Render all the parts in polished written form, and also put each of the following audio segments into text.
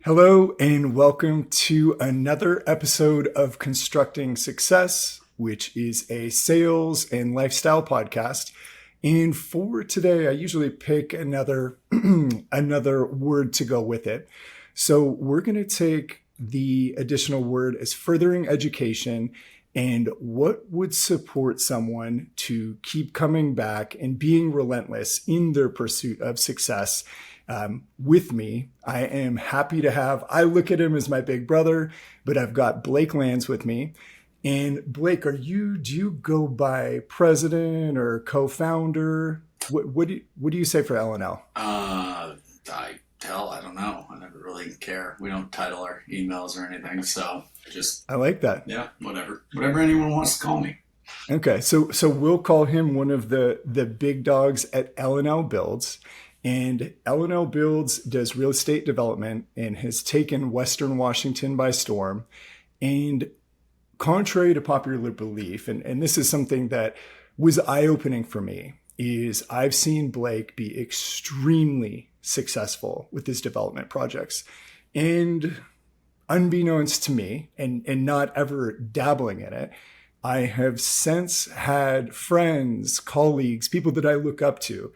Hello, and welcome to another episode of Constructing Success, which is a sales and lifestyle podcast. And for today, I usually pick another another word to go with it. So we're going to take the additional word as furthering education and what would support someone to keep coming back and being relentless in their pursuit of success. With me, I am happy to I look at him as my big brother, but I've got Blake Lanz with me. And Blake, do you go by president or co-founder? What do you say for L&L? I don't know. I never really care. We don't title our emails or anything, so I like that. Yeah, whatever anyone wants to call me. Okay, so we'll call him one of the big dogs at L&L Builds. And L&L Builds does real estate development and has taken Western Washington by storm. And contrary to popular belief, and this is something that was eye-opening for me, is I've seen Blake be extremely successful with his development projects. And unbeknownst to me, and not ever dabbling in it, I have since had friends, colleagues, people that I look up to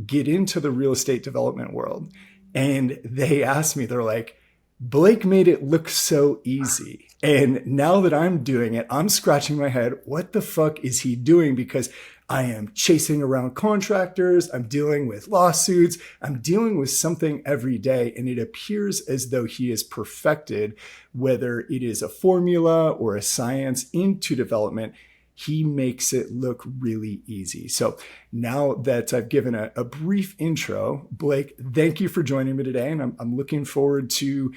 get into the real estate development world. And they ask me, they're like, Blake made it look so easy. And now that I'm doing it, I'm scratching my head. What the fuck is he doing? Because I am chasing around contractors. I'm dealing with lawsuits. I'm dealing with something every day. And it appears as though he is perfected, whether it is a formula or a science into development. He makes it look really easy. So now that I've given a brief intro, Blake, thank you for joining me today. And I'm looking forward to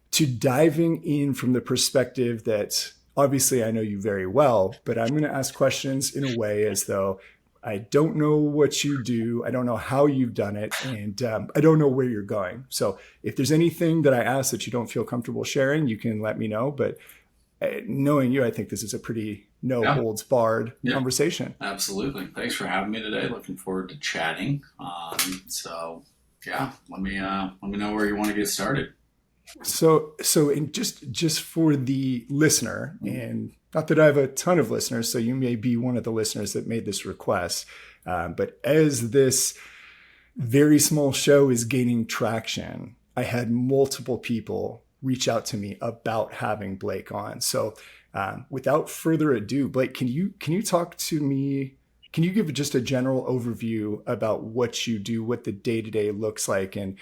diving in from the perspective that obviously I know you very well, but I'm going to ask questions in a way as though I don't know what you do. I don't know how you've done it. And I don't know where you're going. So if there's anything that I ask that you don't feel comfortable sharing, you can let me know. But knowing you, I think this is a pretty holds barred conversation. Absolutely. Thanks for having me today. Looking forward to chatting. Let me know where you want to get started. So in just for the listener, and not that I have a ton of listeners, so you may be one of the listeners that made this request, but as this very small show is gaining traction, I had multiple people reach out to me about having Blake on. So without further ado, Blake, can you talk to me? Can you give just a general overview about what you do, what the day-to-day looks like? And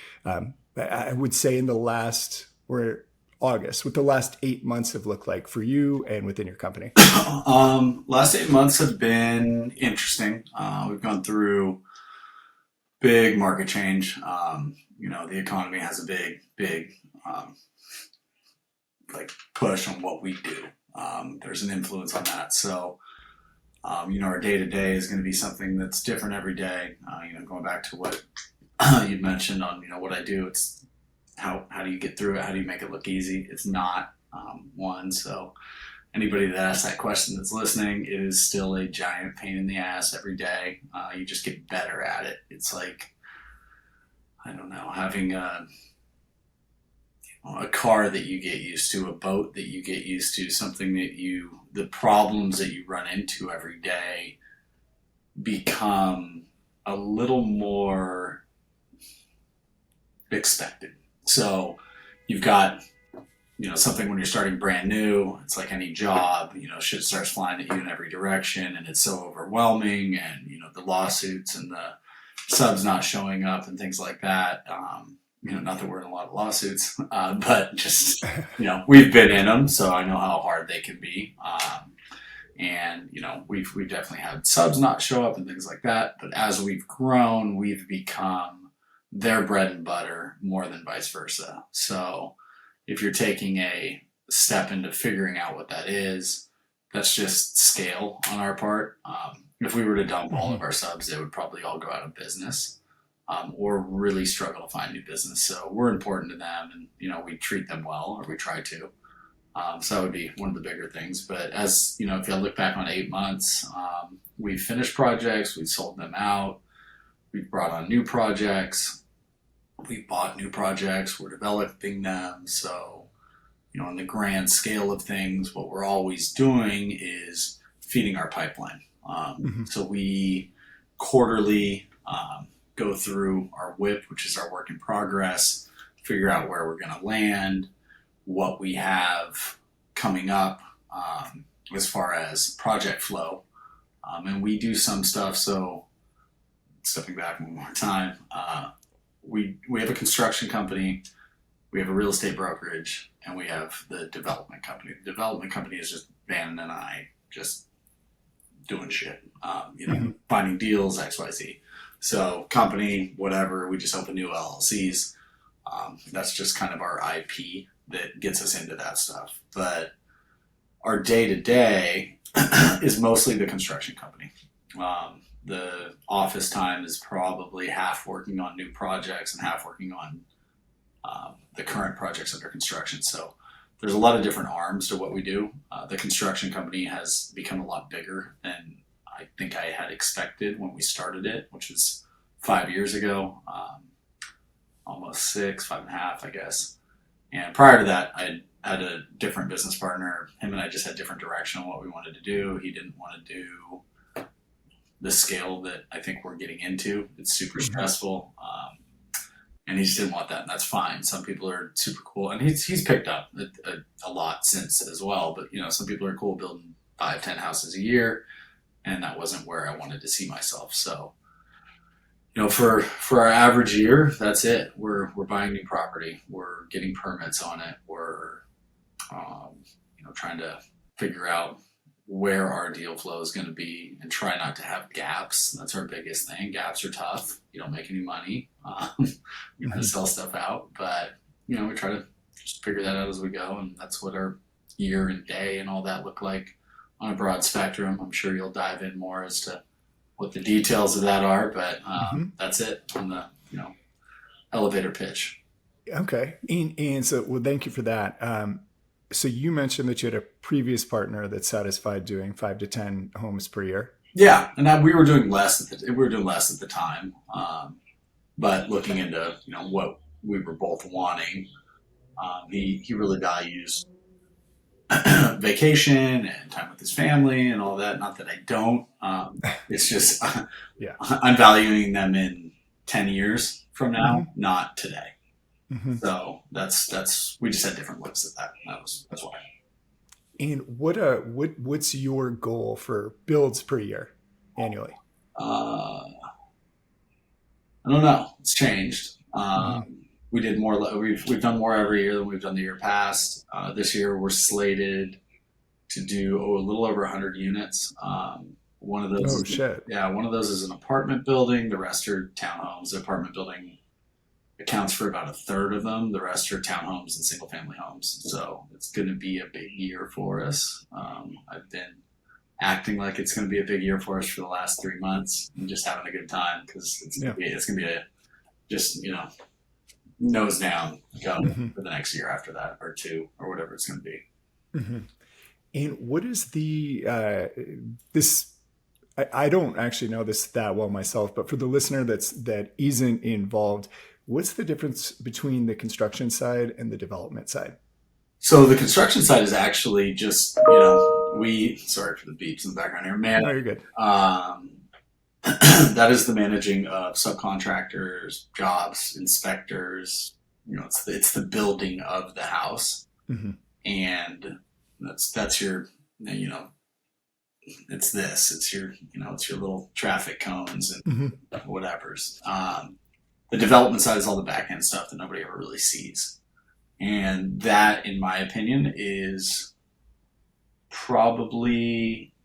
I would say in the last, or August, what the last 8 months have looked like for you and within your company. Last 8 months have been interesting. We've gone through big market change. The economy has a big push on what we do. There's an influence on that. So, our day-to-day is going to be something that's different every day. Going back to what you'd mentioned on, what I do, it's how do you get through it? How do you make it look easy? It's not one. So anybody that asks that question that's listening, it is still a giant pain in the ass every day. You just get better at it. It's like, I don't know, having a car that you get used to, a boat that you get used to, something that the problems that you run into every day become a little more expected. So you've got, something when you're starting brand new, it's like any job, shit starts flying at you in every direction and it's so overwhelming, and, the lawsuits and the subs not showing up and things like that. Not that we're in a lot of lawsuits, but just, we've been in them, so I know how hard they can be. We've definitely had subs not show up and things like that. But as we've grown, we've become their bread and butter more than vice versa. So if you're taking a step into figuring out what that is, that's just scale on our part. If we were to dump all of our subs, they would probably all go out of business. Or really struggle to find new business. So we're important to them, and, we treat them well, or we try to. So that would be one of the bigger things. But as, if I look back on 8 months, we've finished projects, we've sold them out, we've brought on new projects. we bought new projects, we're developing them. So, in the grand scale of things, what we're always doing is feeding our pipeline. Hmm. So we quarterly go through our WIP, which is our work in progress, figure out where we're going to land, what we have coming up as far as project flow. And we do some stuff. So stepping back one more time, we have a construction company, we have a real estate brokerage, and we have the development company. The development company is just Van and I just doing shit, finding deals, XYZ. So company, whatever, we just open new LLCs. That's just kind of our IP that gets us into that stuff. But our day to day is mostly the construction company. The office time is probably half working on new projects and half working on the current projects under construction. So there's a lot of different arms to what we do. The construction company has become a lot bigger than I think I had expected when we started it, which was 5 years ago, almost 5.5, I guess. And prior to that, I had a different business partner. Him and I just had different direction on what we wanted to do. He didn't want to do the scale that I think we're getting into. It's super stressful. And he just didn't want that, and that's fine. Some people are super cool, and he's picked up a lot since as well. But some people are cool building 5-10 houses a year, and that wasn't where I wanted to see myself. So, for our average year, that's it. We're buying new property, we're getting permits on it, we're trying to figure out where our deal flow is going to be and try not to have gaps. That's our biggest thing. Gaps are tough. You don't make any money. You have to sell stuff out, but we try to just figure that out as we go, and that's what our year and day and all that look like on a broad spectrum. I'm sure you'll dive in more as to what the details of that are, but that's it on the elevator pitch. Okay. And so, well, thank you for that. So you mentioned that you had a previous partner that satisfied doing 5 to 10 homes per year. Yeah, and we were doing less. We were doing less at the time, but looking into what we were both wanting, he really values vacation and time with his family and all that. Not that I don't. It's just Yeah. I'm valuing them in 10 years from now, not today. So that's we just had different looks at that. That's why. And what's your goal for builds per year annually? I don't know. It's changed. We did more. We've done more every year than we've done the year past. This year we're slated to do a little over 100 units. One of those. Oh, shit. Yeah, one of those is an apartment building. The rest are townhomes. The apartment building accounts for about a third of them. The rest are townhomes and single family homes. So it's going to be a big year for us. I've been acting like it's going to be a big year for us for the last 3 months and just having a good time because it's going to be a just nose down go for the next year after that or two or whatever it's going to be. And what is the this? I don't actually know this that well myself, but for the listener that isn't involved, what's the difference between the construction side and the development side? So the construction side is actually just, sorry for the beeps in the background here, man. No, you're good. That is the managing of subcontractors, jobs, inspectors. It's the building of the house, and that's your, it's this. It's your, it's your little traffic cones and whatever's. The development side is all the back end stuff that nobody ever really sees. And that, in my opinion, is probably,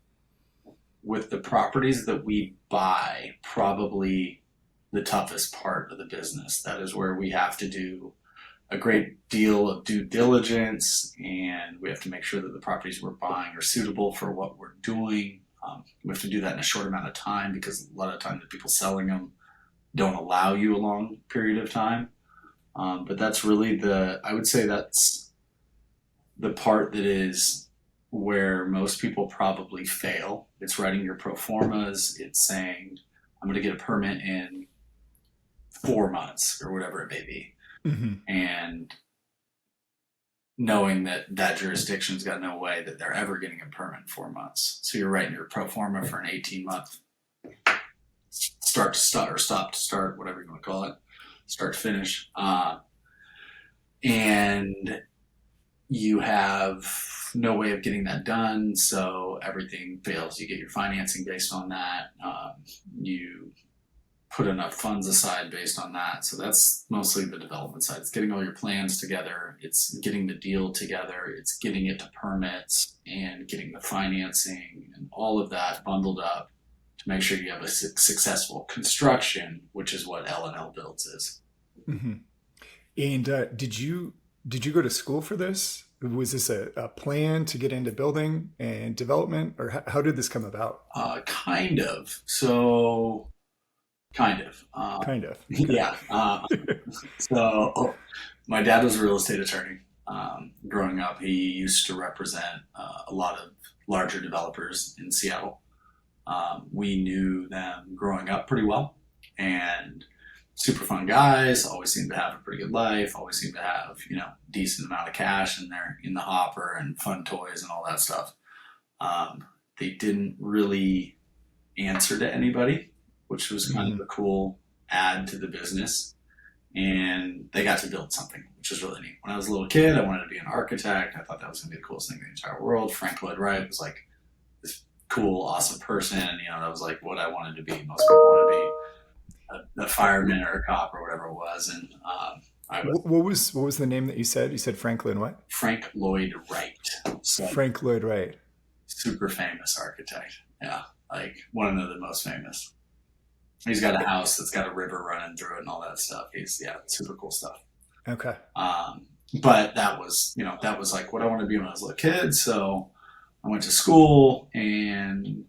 with the properties that we buy, probably the toughest part of the business. That is where we have to do a great deal of due diligence, and we have to make sure that the properties we're buying are suitable for what we're doing. We have to do that in a short amount of time because a lot of times the people selling them don't allow you a long period of time. But that's really I would say that's the part that is where most people probably fail. It's writing your pro formas. It's saying, I'm going to get a permit in 4 months or whatever it may be. Mm-hmm. And knowing that that jurisdiction's got no way that they're ever getting a permit in 4 months. So you're writing your pro forma for an 18-month start to start or stop to start, whatever you want to call it, start to finish. And you have no way of getting that done, so everything fails. You get your financing based on that. You put enough funds aside based on that. So that's mostly the development side. It's getting all your plans together. It's getting the deal together. It's getting it to permits and getting the financing and all of that bundled up to make sure you have a successful construction, which is what L&L Builds is. Mm-hmm. And did you go to school for this? Was this a plan to get into building and development, or how did this come about? Kind of. So, kind of. Kind of. Yeah. So, my dad was a real estate attorney. Growing up, he used to represent a lot of larger developers in Seattle. We knew them growing up pretty well, and super fun guys, always seem to have a pretty good life, always seem to have, decent amount of cash in the hopper and fun toys and all that stuff. They didn't really answer to anybody, which was kind of a cool add to the business. And they got to build something, which was really neat. When I was a little kid, I wanted to be an architect. I thought that was going to be the coolest thing in the entire world. Frank Lloyd Wright was like this cool, awesome person. That was like what I wanted to be. Most people want to be a fireman or a cop or whatever it was. And what was the name that you said? You said Franklin what? Frank Lloyd Wright. So, Frank Lloyd Wright. Super famous architect. Yeah, like one of the most famous. He's got a house that's got a river running through it and all that stuff. Super cool stuff. Okay. But that was like what I wanted to be when I was a little kid. So I went to school and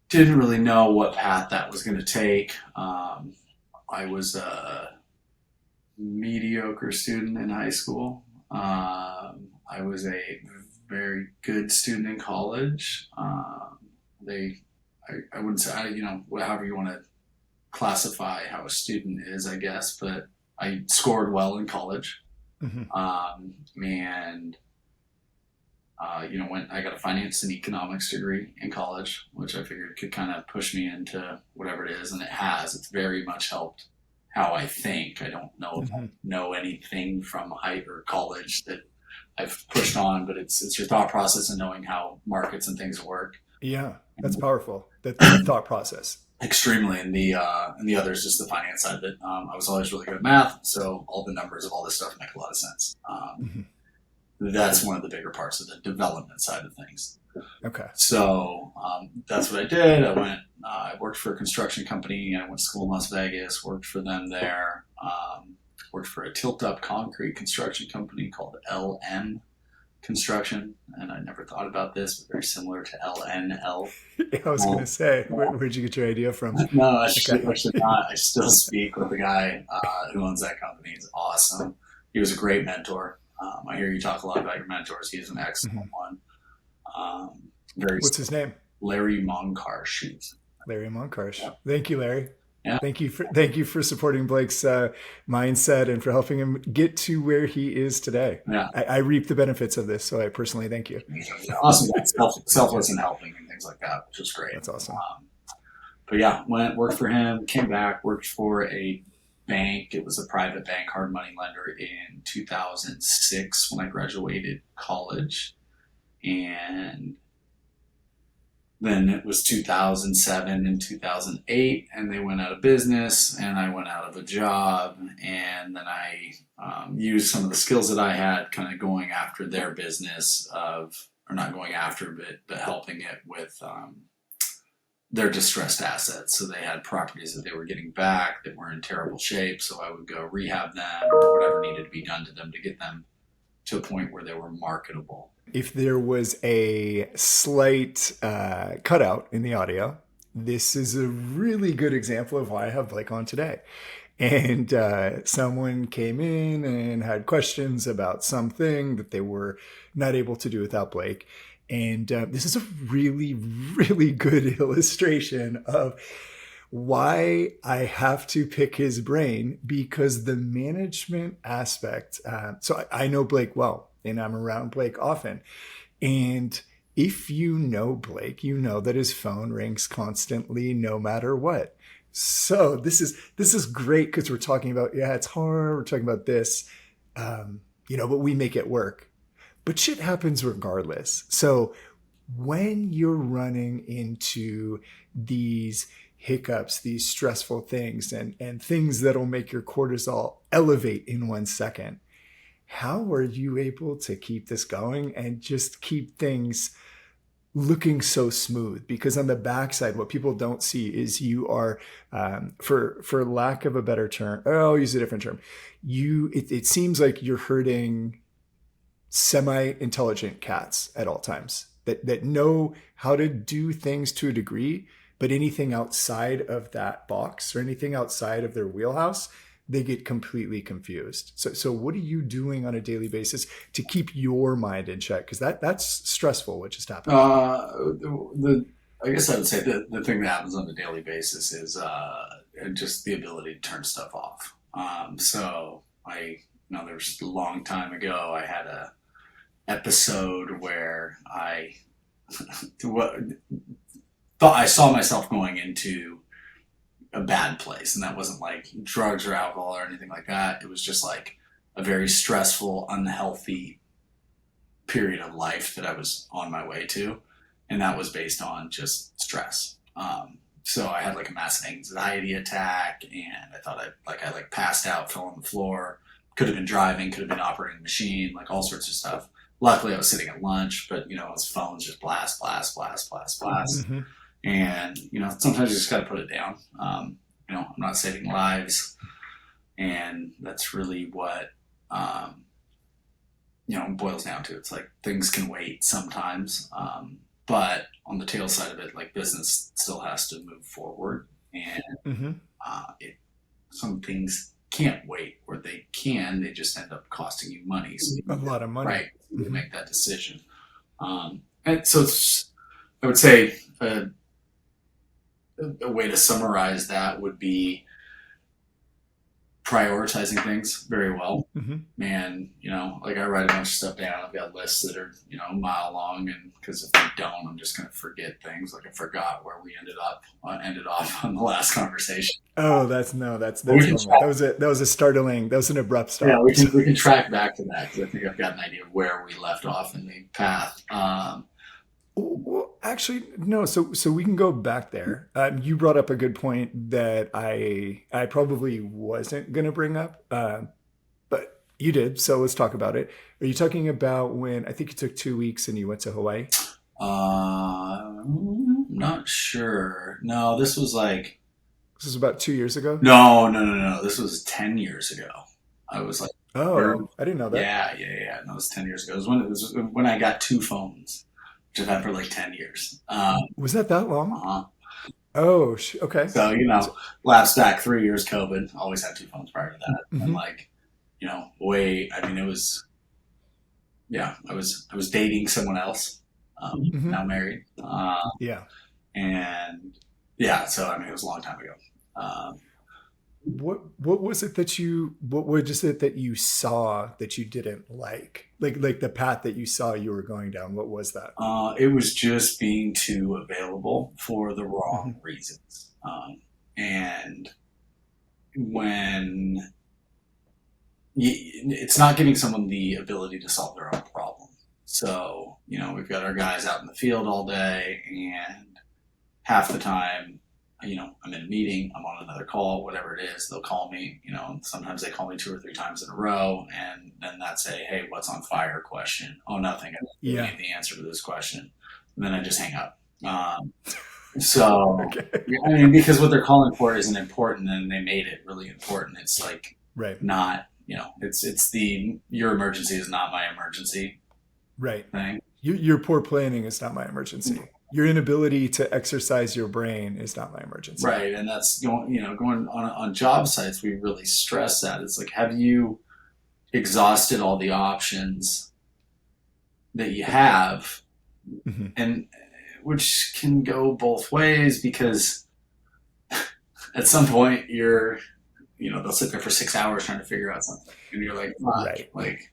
didn't really know what path that was going to take. I was a mediocre student in high school. I was a very good student in college. I wouldn't say, however you want to classify how a student is, I guess, but I scored well in college. Mm-hmm. I got a finance and economics degree in college, which I figured could kind of push me into whatever it is, and it has. It's very much helped how I think. I don't know if I know anything from high or college that I've pushed on, but it's your thought process and knowing how markets and things work. Yeah, that's powerful. That thought process. Extremely, and the other is just the finance side of it. I was always really good at math, so all the numbers of all this stuff make a lot of sense. That's one of the bigger parts of the development side of things. Okay. So that's what I did. I worked for a construction company. I went to school in Las Vegas, worked for them there. Worked for a tilt-up concrete construction company called LM Construction. And I never thought about this, but very similar to LNL. I was going to say, where'd you get your idea from? No, I should not. I still speak with the guy who owns that company. He's awesome. He was a great mentor. I hear you talk a lot about your mentors. He's an excellent one. What's his name? Larry Monkarsh. Larry Monkarsh. Yeah. Thank you, Larry. Yeah. Thank you for supporting Blake's mindset and for helping him get to where he is today. Yeah. I reap the benefits of this, so I personally thank you. Awesome. Selfless and helping and things like that, which is great. That's awesome. But yeah, worked for him, came back, worked for a bank. It was a private bank, hard money lender in 2006 when I graduated college. And then it was 2007 and 2008, and they went out of business, and I went out of a job, and then I used some of the skills that I had kind of going after their business or not going after, but helping it with their distressed assets. So they had properties that they were getting back that were in terrible shape, so I would go rehab them or whatever needed to be done to them to get them to a point where they were marketable. If there was a slight cutout in the audio, this is a really good example of why I have Blake on today. And someone came in and had questions about something that they were not able to do without Blake. And this is a really, really good illustration of why I have to pick his brain, because the management aspect. So I know Blake well, and I'm around Blake often. And if you know Blake, you know that his phone rings constantly, no matter what. So this is great because we're talking about, yeah, it's hard. We're talking about this, but we make it work. But shit happens regardless. So when you're running into these hiccups, these stressful things, and things that'll make your cortisol elevate in 1 second, how are you able to keep this going and just keep things looking so smooth? Because on the backside, what people don't see is you are, for lack of a better term, I'll use a different term. It seems like you're herding semi-intelligent cats at all times that know how to do things to a degree, but anything outside of that box or anything outside of their wheelhouse, they get completely confused. So what are you doing on a daily basis to keep your mind in check? Because that's stressful, what just happened. I guess I would say the thing that happens on a daily basis is just the ability to turn stuff off. So there was a long time ago, I had a episode where I thought I saw myself going into a bad place, and that wasn't like drugs or alcohol or anything like that. It was just like a very stressful, unhealthy period of life that I was on my way to, and that was based on just stress. So I had like a massive anxiety attack, and I thought I passed out, fell on the floor. Could have been driving, could have been operating a machine, like all sorts of stuff. Luckily, I was sitting at lunch, but his phone's just blast, blast, blast, blast, blast. Mm-hmm. And sometimes you just got to put it down. I'm not saving lives, and that's really what it boils down to. It's like things can wait sometimes, but on the tail side of it, like business still has to move forward, and Mm-hmm. Some things can't wait, or they just end up costing you money. So A lot of money. right, you make that decision. And so I would say a way to summarize that would be prioritizing things very well. Mm-hmm. And, I write a bunch of stuff down. I've got lists that are, a mile long. And because if I don't, I'm just going to forget things. Like I forgot where we ended off on the last conversation. Oh, that's normal. Track, That was an abrupt stop. Yeah, we can track back to that, because I think I've got an idea of where we left off in the path. Well, actually, no. So we can go back there. You brought up a good point that I probably wasn't going to bring up, but you did. So let's talk about it. Are you talking about when I think you took 2 weeks and you went to Hawaii? Not sure. No, this was about 2 years ago. No. This was 10 years ago. I was like, oh, I didn't know that. Yeah. No, it was 10 years ago. It was when I got 2 phones, which I've had for like 10 years. Was that long? Uh-huh. Oh, okay. So, lapsed back 3 years, COVID. Always had 2 phones prior to that. Mm-hmm. And it was, I was dating someone else, Mm-hmm. now married. Yeah. And so, it was a long time ago. What was it that you saw that you didn't like the path that you saw you were going down? What was that? It was just being too available for the wrong Mm-hmm. reasons. And when it's not giving someone the ability to solve their own problem. So, we've got our guys out in the field all day, and half the time, I'm in a meeting, I'm on another call, whatever it is, they'll call me, sometimes they call me 2 or 3 times in a row, and then that's a, hey, what's on fire question. Oh, nothing. I don't need the answer to this question. And then I just hang up. Okay. Because what they're calling for isn't important, and they made it really important. It's like, right. Not, it's your emergency is not my emergency. Right. Thing. Your poor planning is not my emergency. Your inability to exercise your brain is not my emergency. Right. And that's going on job sites. We really stress that. It's like, have you exhausted all the options that you have? Mm-hmm. And which can go both ways, because at some point they'll sit there for 6 hours trying to figure out something, and you're like, fuck, Right. like,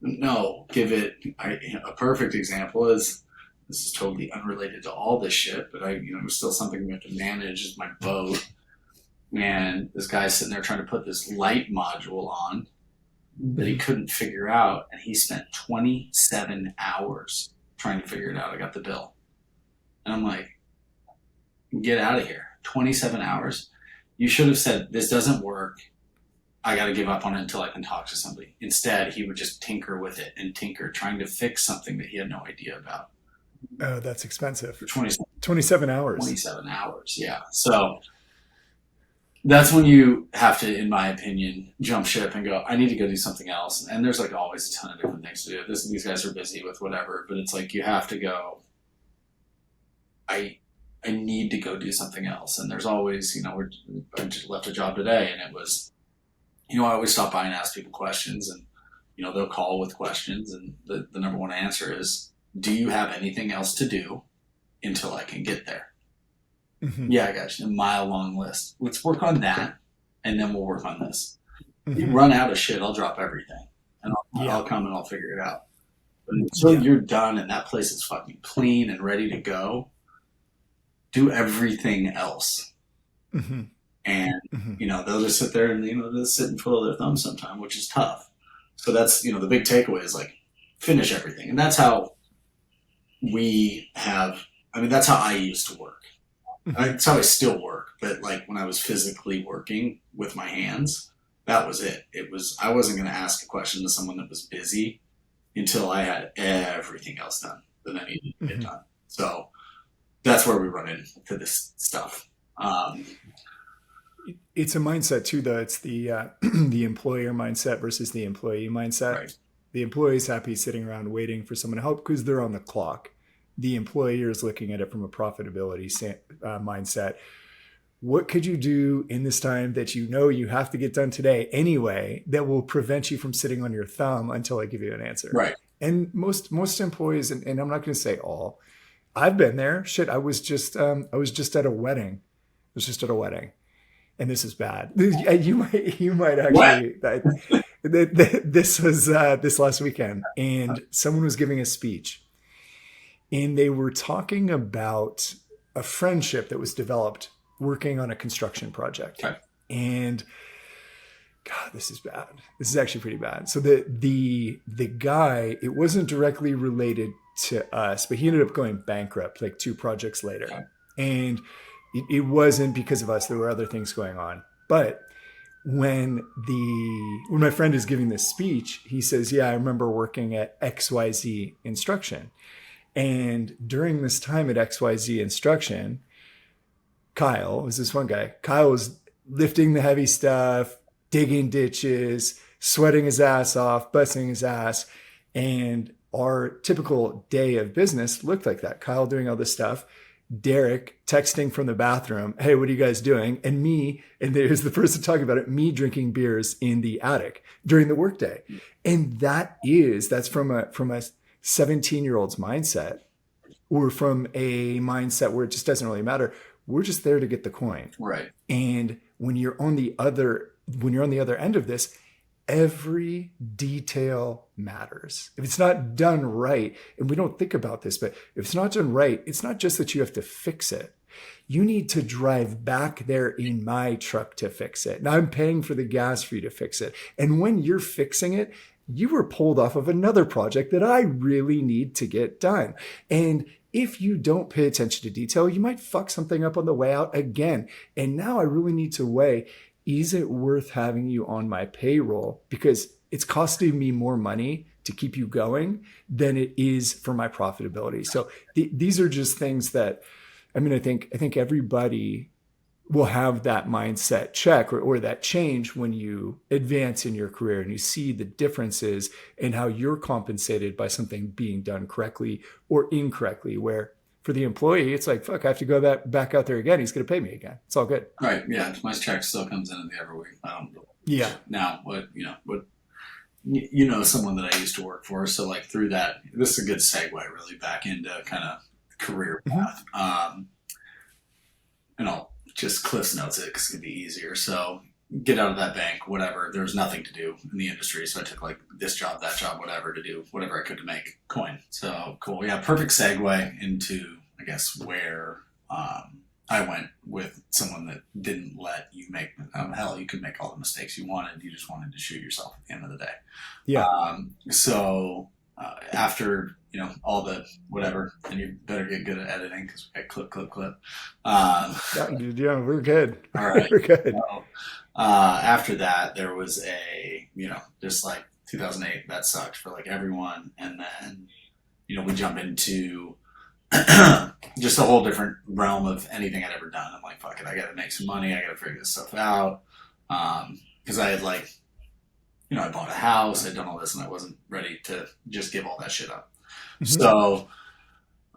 no, give it. A perfect example is, this is totally unrelated to all this shit, but it was still something we have to manage, is my boat. And this guy's sitting there trying to put this light module on that he couldn't figure out, and he spent 27 hours trying to figure it out. I got the bill, and I'm like, get out of here. 27 hours. You should have said, this doesn't work. I got to give up on it until I can talk to somebody. Instead, he would just tinker with it and tinker, trying to fix something that he had no idea about. Oh, that's expensive. For 27 hours. 27 hours, yeah. So that's when you have to, in my opinion, jump ship and go, I need to go do something else. And there's like always a ton of different things to do. These guys are busy with whatever, but it's like you have to go, I need to go do something else. And there's always, I just left a job today, and it was, I always stop by and ask people questions, and, they'll call with questions. And the number one answer is, do you have anything else to do until I can get there? Mm-hmm. Yeah, I got you. A mile-long list. Let's work on that, and then we'll work on this. Mm-hmm. You run out of shit, I'll drop everything, and I'll come and I'll figure it out. But until you're done and that place is fucking clean and ready to go, do everything else. Mm-hmm. And, they'll just sit there and, they'll sit and twiddle their thumbs sometime, which is tough. So that's, the big takeaway is like, finish everything. And that's how that's how I used to work. That's how I still work. But like when I was physically working with my hands, that was it. I wasn't going to ask a question to someone that was busy until I had everything else done that I needed to get done. So that's where we run into this stuff. It's a mindset too, though. It's the the employer mindset versus the employee mindset. Right. The employee is happy sitting around waiting for someone to help because they're on the clock. The employer is looking at it from a profitability mindset. What could you do in this time that you have to get done today anyway that will prevent you from sitting on your thumb until I give you an answer? Right. And most employees, and I'm not going to say all, I've been there. Shit, I was just at a wedding. And this is bad. You might actually. This was this last weekend, and someone was giving a speech, and they were talking about a friendship that was developed working on a construction project. Okay. And God, this is bad. This is actually pretty bad. So the guy, it wasn't directly related to us, but he ended up going bankrupt like 2 projects later, okay. And it wasn't because of us. There were other things going on. But when my friend is giving this speech, he says, yeah, I remember working at XYZ Instruction. And during this time at XYZ Instruction, Kyle was this one guy. Kyle was lifting the heavy stuff, digging ditches, sweating his ass off, busting his ass. And our typical day of business looked like that. Kyle doing all this stuff. Derek texting from the bathroom, hey, what are you guys doing? And me, and there's the person talking about it, me drinking beers in the attic during the workday. And that's from a 17-year-old's mindset, or from a mindset where it just doesn't really matter. We're just there to get the coin. Right. And when you're on the other end of this, every detail matters. If it's not done right, and we don't think about this, but if it's not done right, it's not just that you have to fix it. You need to drive back there in my truck to fix it. Now I'm paying for the gas for you to fix it. And when you're fixing it, you were pulled off of another project that I really need to get done. And if you don't pay attention to detail, you might fuck something up on the way out again. And now I really need to weigh, is it worth having you on my payroll? Because it's costing me more money to keep you going than it is for my profitability. So these are just things that, I think everybody will have that mindset check or that change when you advance in your career and you see the differences in how you're compensated by something being done correctly or incorrectly, where for the employee, it's like, fuck, I have to go back out there again. He's going to pay me again. It's all good. Right. Yeah. My check still comes in at the every week. Yeah. Now, someone that I used to work for. So like through that, this is a good segue really back into kind of career path. And I'll just Cliff's Notes it because it's going to be easier. So get out of that bank, whatever. There was nothing to do in the industry. So I took like this job, that job, whatever to do whatever I could to make coin. So cool. Yeah. Perfect segue into, I guess, where I went with someone that didn't let you make, hell, you could make all the mistakes you wanted. You just wanted to shoot yourself at the end of the day. Yeah. After, all the whatever, and you better get good at editing because we got clip. Yeah, we're good. All right. We're good. So, after that, there was just like 2008, that sucked for like everyone. And then, we jump into just a whole different realm of anything I'd ever done. I'm like, fuck it, I got to make some money. I got to figure this stuff out. Because I had I bought a house, I'd done all this, and I wasn't ready to just give all that shit up. Mm-hmm. So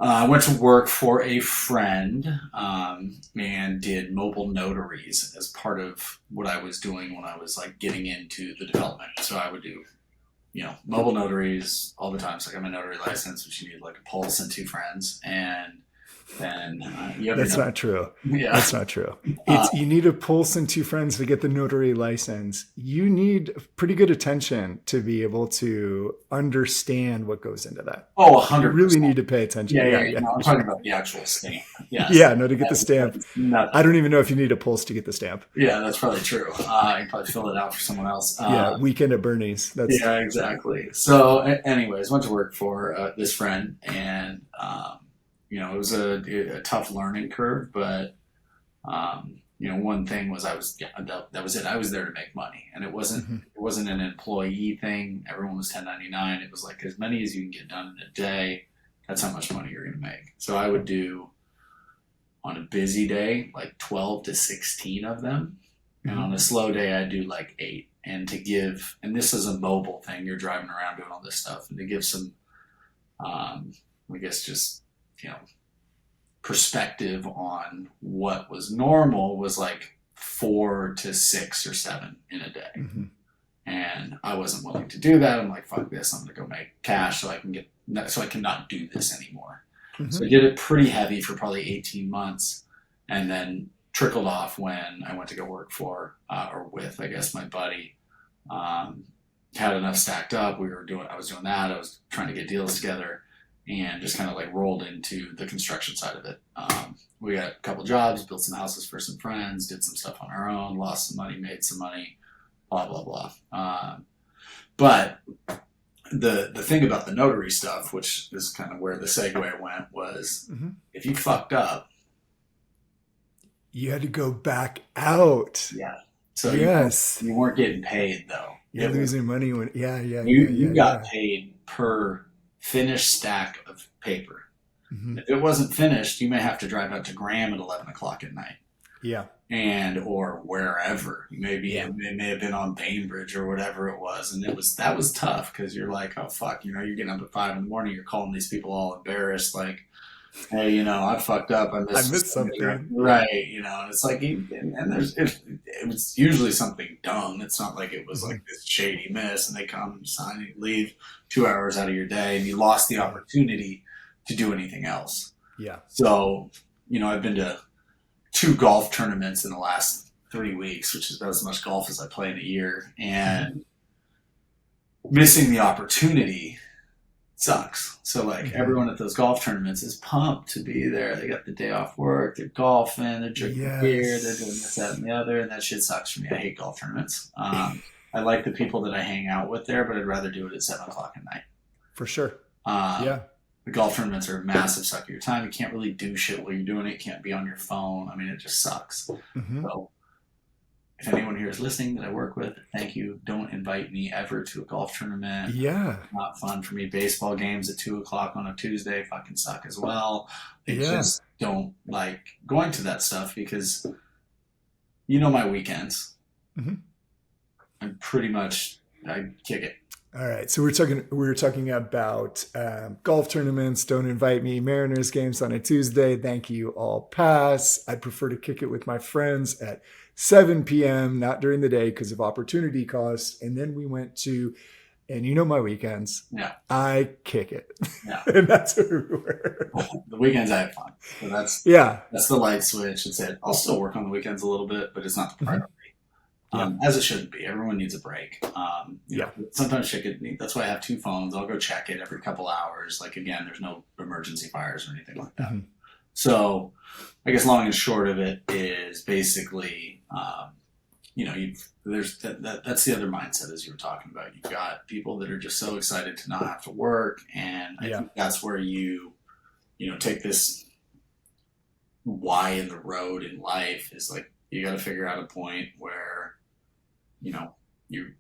I went to work for a friend and did mobile notaries as part of what I was doing when I was like getting into the development. So I would do, mobile notaries all the time. So I got my notary license, which you need like a pulse and 2 friends. And then that's not true. Yeah, that's not true. You need a pulse and 2 friends to get the notary license. You need pretty good attention to be able to understand what goes into that. Oh, 100%. You really need to pay attention. Yeah. No, I'm talking about the actual stamp. Yes. Yeah, no, to get the stamp. I don't even know if you need a pulse to get the stamp. Yeah, that's probably true. You can probably fill it out for someone else. Weekend at Bernie's. Yeah, exactly. So, anyways, went to work for this friend, and it was a tough learning curve, but one thing was that was it. I was there to make money, and it wasn't an employee thing. Everyone was 1099. It was like as many as you can get done in a day. That's how much money you're going to make. So I would do on a busy day like 12 to 16 of them, and on a slow day I'd do like 8. And and this is a mobile thing. You're driving around doing all this stuff, and to give some, I guess just perspective on what was normal was like 4 to 6 or 7 in a day. Mm-hmm. And I wasn't willing to do that. I'm like, fuck this. I'm going to go make cash so I can not do this anymore. Mm-hmm. So I did it pretty heavy for probably 18 months and then trickled off when I went to go work with, I guess, my buddy. Had enough stacked up. I was doing that. I was trying to get deals together. And just kind of like rolled into the construction side of it. We got a couple jobs, built some houses for some friends, did some stuff on our own, lost some money, made some money, blah, blah, blah. But the thing about the notary stuff, which is kind of where the segue went, was if you fucked up, you had to go back out. Yeah. So yes, you weren't getting paid though. You're losing money when you got paid per finished stack of paper. Mm-hmm. If it wasn't finished, you may have to drive out to Graham at 11 o'clock at night. Yeah. Or wherever. It may have been on Bainbridge or whatever it was. And that was tough because you're like, oh fuck, you're getting up at 5 in the morning, you're calling these people all embarrassed, like, hey, I fucked up. I missed something. Right. And it's like, it was usually something dumb. It's not like it was like this shady miss and they come, sign, and leave 2 hours out of your day and you lost the opportunity to do anything else. Yeah. So, I've been to 2 golf tournaments in the last 3 weeks, which is about as much golf as I play in a year. And missing the opportunity sucks. So like everyone at those golf tournaments is pumped to be there. They got the day off work, they're golfing, they're drinking beer, they're doing this, that, and the other, and that shit sucks for me. I hate golf tournaments. I like the people that I hang out with there, but I'd rather do it at 7 o'clock at night. For sure. The golf tournaments are a massive suck of your time. You can't really do shit while you're doing it. You can't be on your phone. I mean, it just sucks. Mm-hmm. So if anyone here is listening that I work with, thank you. Don't invite me ever to a golf tournament. Yeah. Not fun for me. Baseball games at 2 o'clock on a Tuesday fucking suck as well. I just don't like going to that stuff because my weekends. Mm-hmm. I'm pretty much, I kick it. All right. So we were talking about golf tournaments. Don't invite me. Mariners games on a Tuesday. Thank you. All pass. I prefer to kick it with my friends at 7 p.m., not during the day because of opportunity costs. And then we went to and you know my weekends. Yeah. I kick it. Yeah. And that's where we were. The weekends I have fun. So Yeah. that's the light switch. It's it. I'll still work on the weekends a little bit, but it's not the Mhm. priority. As it shouldn't be. Everyone needs a break. Yeah. Sometimes shit get neat. That's why I have two phones. I'll go check it every couple hours. Like again, there's no emergency fires or anything like that. Mhm. So, I guess long and short of it is basically, there's that's the other mindset as you were talking about. You've got people that are just so excited to not have to work, and I think that's where you take this why in the road in life is like you got to figure out a point where you're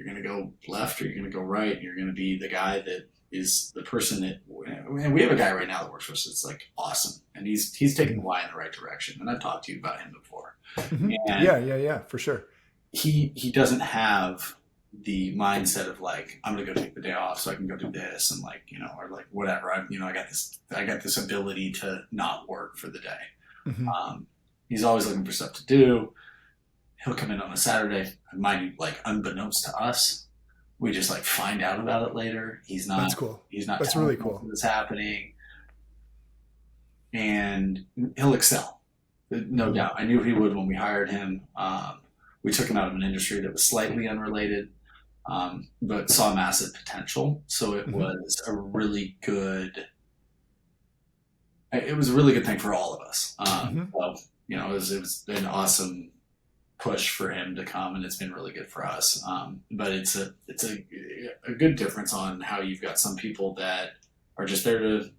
going to go left or you're going to go right, and you're going to be the guy that is the person that, and we have a guy right now that works for us that's like awesome, and he's taking the why in the right direction, and I've talked to you about him before. Mhm. And Yeah, for sure. he doesn't have the mindset of like, I'm gonna go take the day off so I can go do this, and like or like whatever, I got this ability to not work for the day. Mhm. He's always looking for stuff to do. He'll come in on a Saturday, mind you, like unbeknownst to us, we just like find out about it later. That's cool. He's not That's telling really us cool. what's happening, and he'll excel, no doubt. I knew he would when we hired him. We took him out of an industry that was slightly unrelated, but saw massive potential. So it was a really good. It was a really good thing for all of us. So, it was an awesome push for him to come, and it's been really good for us. But it's a good difference on how you've got some people that are just there to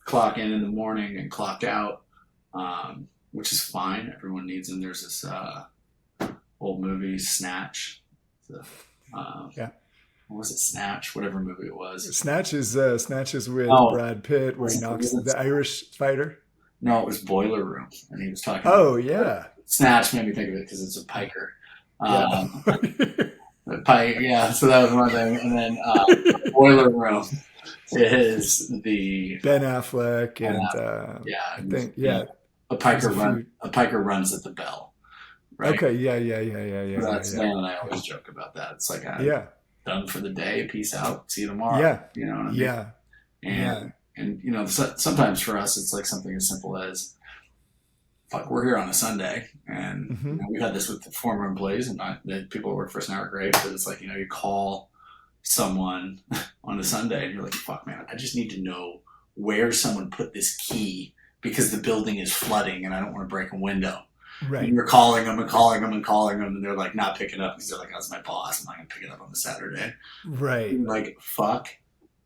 clock in the morning and clock out, which is fine. Everyone needs them. There's this old movie Snatch. What was it? Snatch, whatever movie it was. Snatch is with Brad Pitt, where he knocks the Irish fighter. No, it was Boiler Room, and he was talking. Oh yeah. Snatch made me think of it because it's a piker. Yeah. Yeah. So that was one thing, and then Boiler Room is the Ben Affleck and I think a piker runs at the bell. Right? Okay. Yeah. That's Dan and I always joke about that. It's like done for the day. Peace out. See you tomorrow. Yeah. You know what I mean? And sometimes for us it's like something as simple as, fuck, we're here on a Sunday, and we've had this with the former employees, and the people who work for us now are great, but it's like, you call someone on a Sunday and you're like, fuck man, I just need to know where someone put this key because the building is flooding and I don't want to break a window. Right. And you're calling them and calling them and calling them, and they're like not picking up because they're like, that's my boss, I'm not going to pick it up on a Saturday. Right. And you're like, fuck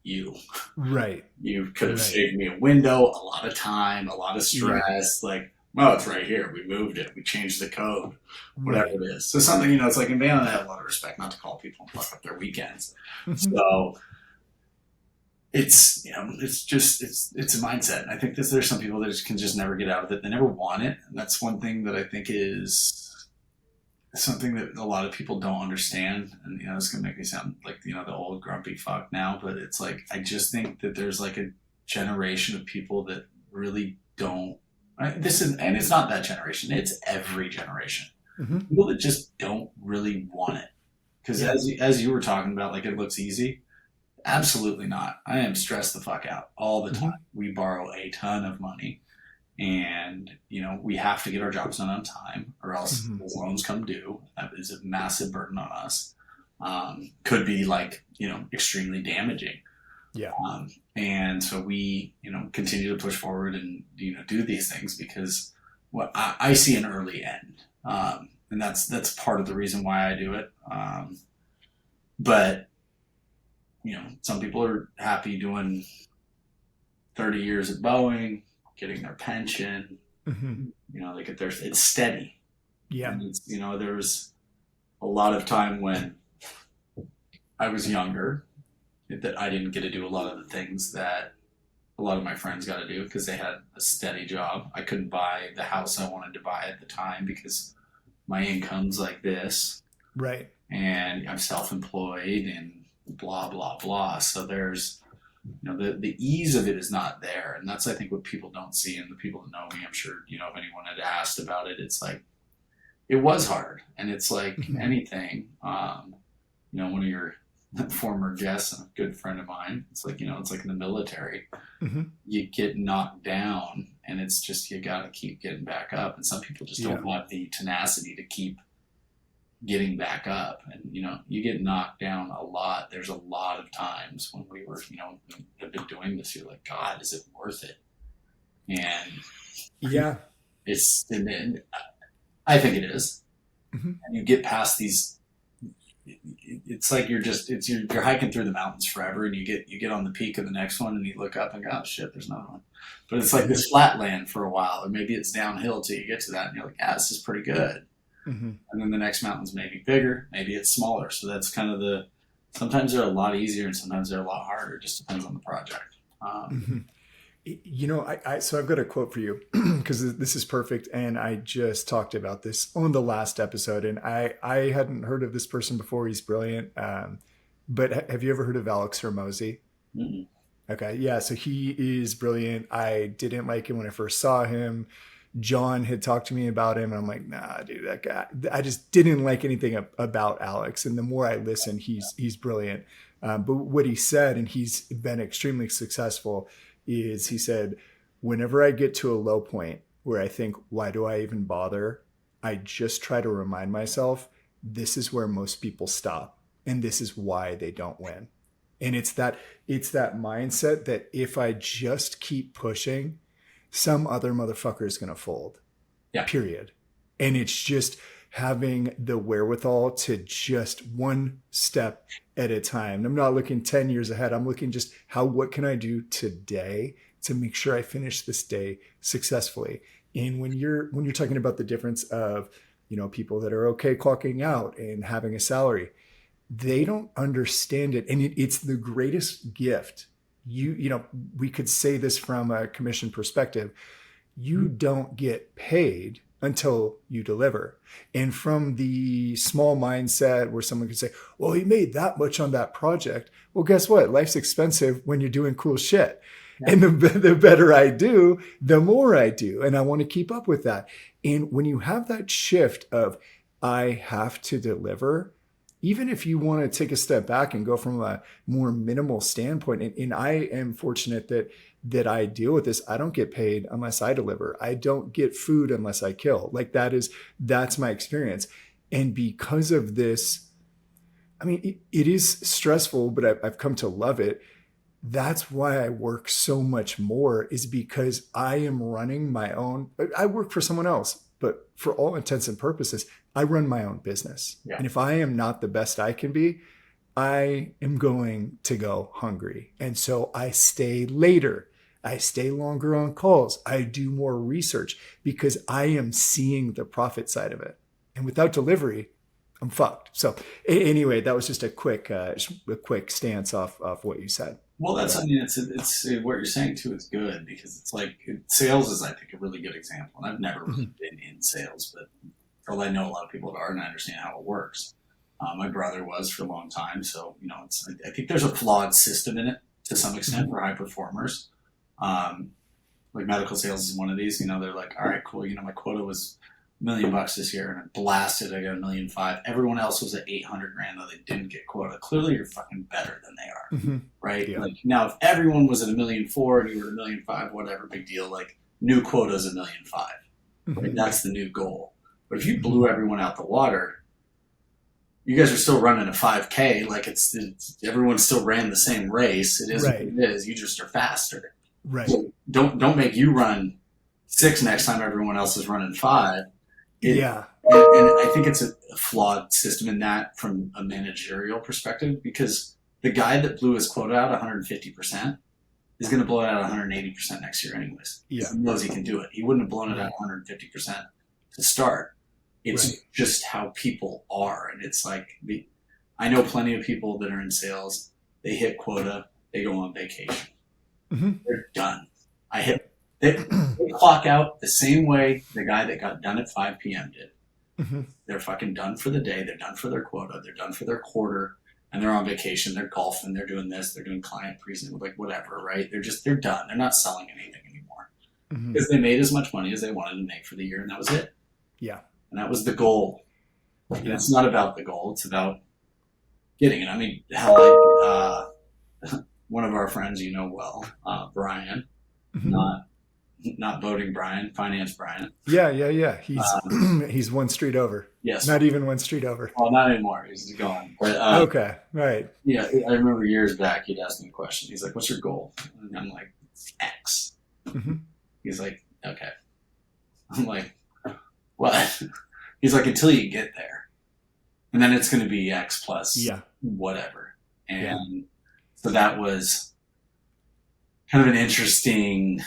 you. Right. You could have saved me a window, a lot of time, a lot of stress. Yeah. Like, well, it's right here. We moved it. We changed the code, whatever it is. So something, it's like, and Dan and I have a lot of respect not to call people and fuck up their weekends. So it's, it's a mindset. And I think there's some people that can just never get out of it. They never want it. And that's one thing that I think is something that a lot of people don't understand. And, it's going to make me sound like, the old grumpy fuck now, but it's like, I just think that there's like a generation of people that really don't, and it's not that generation, it's every generation. People that just don't really want it. Because as you were talking about, like it looks easy. Absolutely not. I am stressed the fuck out all the time. We borrow a ton of money, and we have to get our jobs done on time, or else the loans come due. That is a massive burden on us. Could be like extremely damaging. Yeah. And so we, continue to push forward and, do these things because what I see an early end. And that's part of the reason why I do it. But, some people are happy doing 30 years at Boeing, getting their pension, they get it's steady. Yeah. And it's, there's a lot of time when I was younger that I didn't get to do a lot of the things that a lot of my friends got to do because they had a steady job. I couldn't buy the house I wanted to buy at the time because my income's like this. Right. And I'm self-employed and blah, blah, blah. So there's, the ease of it is not there. And that's, I think, what people don't see. And the people that know me, I'm sure, if anyone had asked about it, it's like, it was hard. And it's like anything, one of your former guests and a good friend of mine. It's like, it's like in the military. Mm-hmm. You get knocked down and it's just, you got to keep getting back up. And some people just don't have the tenacity to keep getting back up. And, you get knocked down a lot. There's a lot of times when we were, have been doing this, you're like, God, is it worth it? And yeah, and I think it is. Mm-hmm. And you get past these, it's like you're hiking through the mountains forever, and you get on the peak of the next one and you look up and go, oh shit, there's another one. But it's like this flat land for a while, or maybe it's downhill till you get to that and you're like, this is pretty good. Mm-hmm. And then the next mountain's maybe bigger, maybe it's smaller. So that's kind of sometimes they're a lot easier and sometimes they're a lot harder. It just depends on the project. Mm-hmm. So I've got a quote for you because this is perfect. And I just talked about this on the last episode, and I hadn't heard of this person before. He's brilliant. But have you ever heard of Alex Hormozy? Mm-hmm. Okay. Yeah. So he is brilliant. I didn't like him when I first saw him. John had talked to me about him, and I'm like, nah, dude, that guy, I just didn't like anything about Alex. And the more I listen, he's brilliant. But what he said, and he's been extremely successful, is he said, whenever I get to a low point where I think, why do I even bother? I just try to remind myself, this is where most people stop. And this is why they don't win. And it's that mindset that if I just keep pushing, some other motherfucker is going to fold. Yeah. Period. And it's just having the wherewithal to just one step at a time. I'm not looking 10 years ahead. I'm looking just what can I do today to make sure I finish this day successfully. And when you're talking about the difference of, people that are okay clocking out and having a salary, they don't understand it. And it's the greatest gift. We could say this from a commission perspective. You don't get paid until you deliver. And from the small mindset where someone could say, well, he made that much on that project. Well, guess what? Life's expensive when you're doing cool shit. Yeah. And the better I do, the more I do. And I want to keep up with that. And when you have that shift of, I have to deliver, even if you want to take a step back and go from a more minimal standpoint, and I am fortunate that I deal with this. I don't get paid unless I deliver. I don't get food unless I kill. Like that's my experience. And because of this, I mean, it is stressful, but I've come to love it. That's why I work so much more, is because I am running my own. I work for someone else, but for all intents and purposes, I run my own business. Yeah. And if I am not the best I can be, I am going to go hungry. And so I stay later. I stay longer on calls. I do more research because I am seeing the profit side of it. And without delivery, I'm fucked. So anyway, that was just a quick stance off what you said. Well, it's what you're saying too is good, because it's like sales is, I think, a really good example. And I've never really been in sales, but I know a lot of people that are, and I understand how it works. My brother was for a long time. So, I think there's a flawed system in it to some extent for high performers. Like medical sales is one of these. They're like, all right, cool. My quota was $1 million this year, and I blasted. I got $1.5 million. Everyone else was at $800,000, though they didn't get quota. Clearly, you're fucking better than they are, right? Yeah. Like now, if everyone was at $1.4 million and you were at $1.5 million, whatever, big deal. Like new quota is $1.5 million. Right? That's the new goal. But if you blew everyone out the water, you guys are still running a 5K. Like it's everyone still ran the same race. It is right. What it is. You just are faster. Right. So don't make you run 6 next time everyone else is running 5. Yeah. And I think it's a flawed system in that from a managerial perspective, because the guy that blew his quota out 150% is going to blow it out 180% next year anyways. Yeah. He knows he can do it. He wouldn't have blown it out 150% to start. It's just how people are. And it's like, I know plenty of people that are in sales. They hit quota. They go on vacation. They're done. They clock out the same way the guy that got done at 5 p.m. did. They're fucking done for the day. They're done for their quota. They're done for their quarter. And they're on vacation. They're golfing. They're doing this. They're doing client presentation, like whatever, right? They're done. They're not selling anything anymore. Because they made as much money as they wanted to make for the year, and that was it. Yeah. And that was the goal. And it's not about the goal. It's about getting it. I mean, hell, one of our friends you know well, Brian, Mhm. not voting Brian, finance Brian. Yeah. He's Um, he's one street over. yes, Not even one street over. well, not anymore. He's gone. But Okay, right. yeah, I remember years back he'd asked me a question. He's like, "What's your goal?" And I'm like, "It's X." Hmm. He's like, "Okay." I'm like, "What?" He's like, "Until you get there, and then it's going to be X plus Yeah, whatever." yeah. And so that was kind of an interesting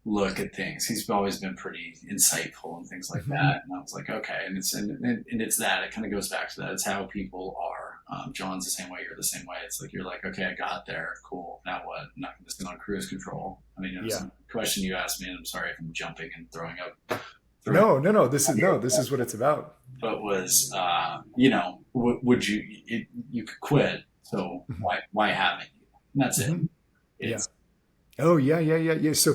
look at things. He's always been pretty insightful and things like Hmm. that. And I was like, okay, and it's that. It kind of goes back to that. It's how people are. John's the same way. You're the same way. It's like you're like, okay, I got there. Cool. Now what? I'm not just on cruise control. I mean, it was Yeah. a question you asked me, and I'm sorry if I'm jumping and throwing up. Throwing No. This is what it's about. but was would you could quit, so Hmm. why haven't you? And that's it. Hmm. Yeah. It's Oh, yeah. So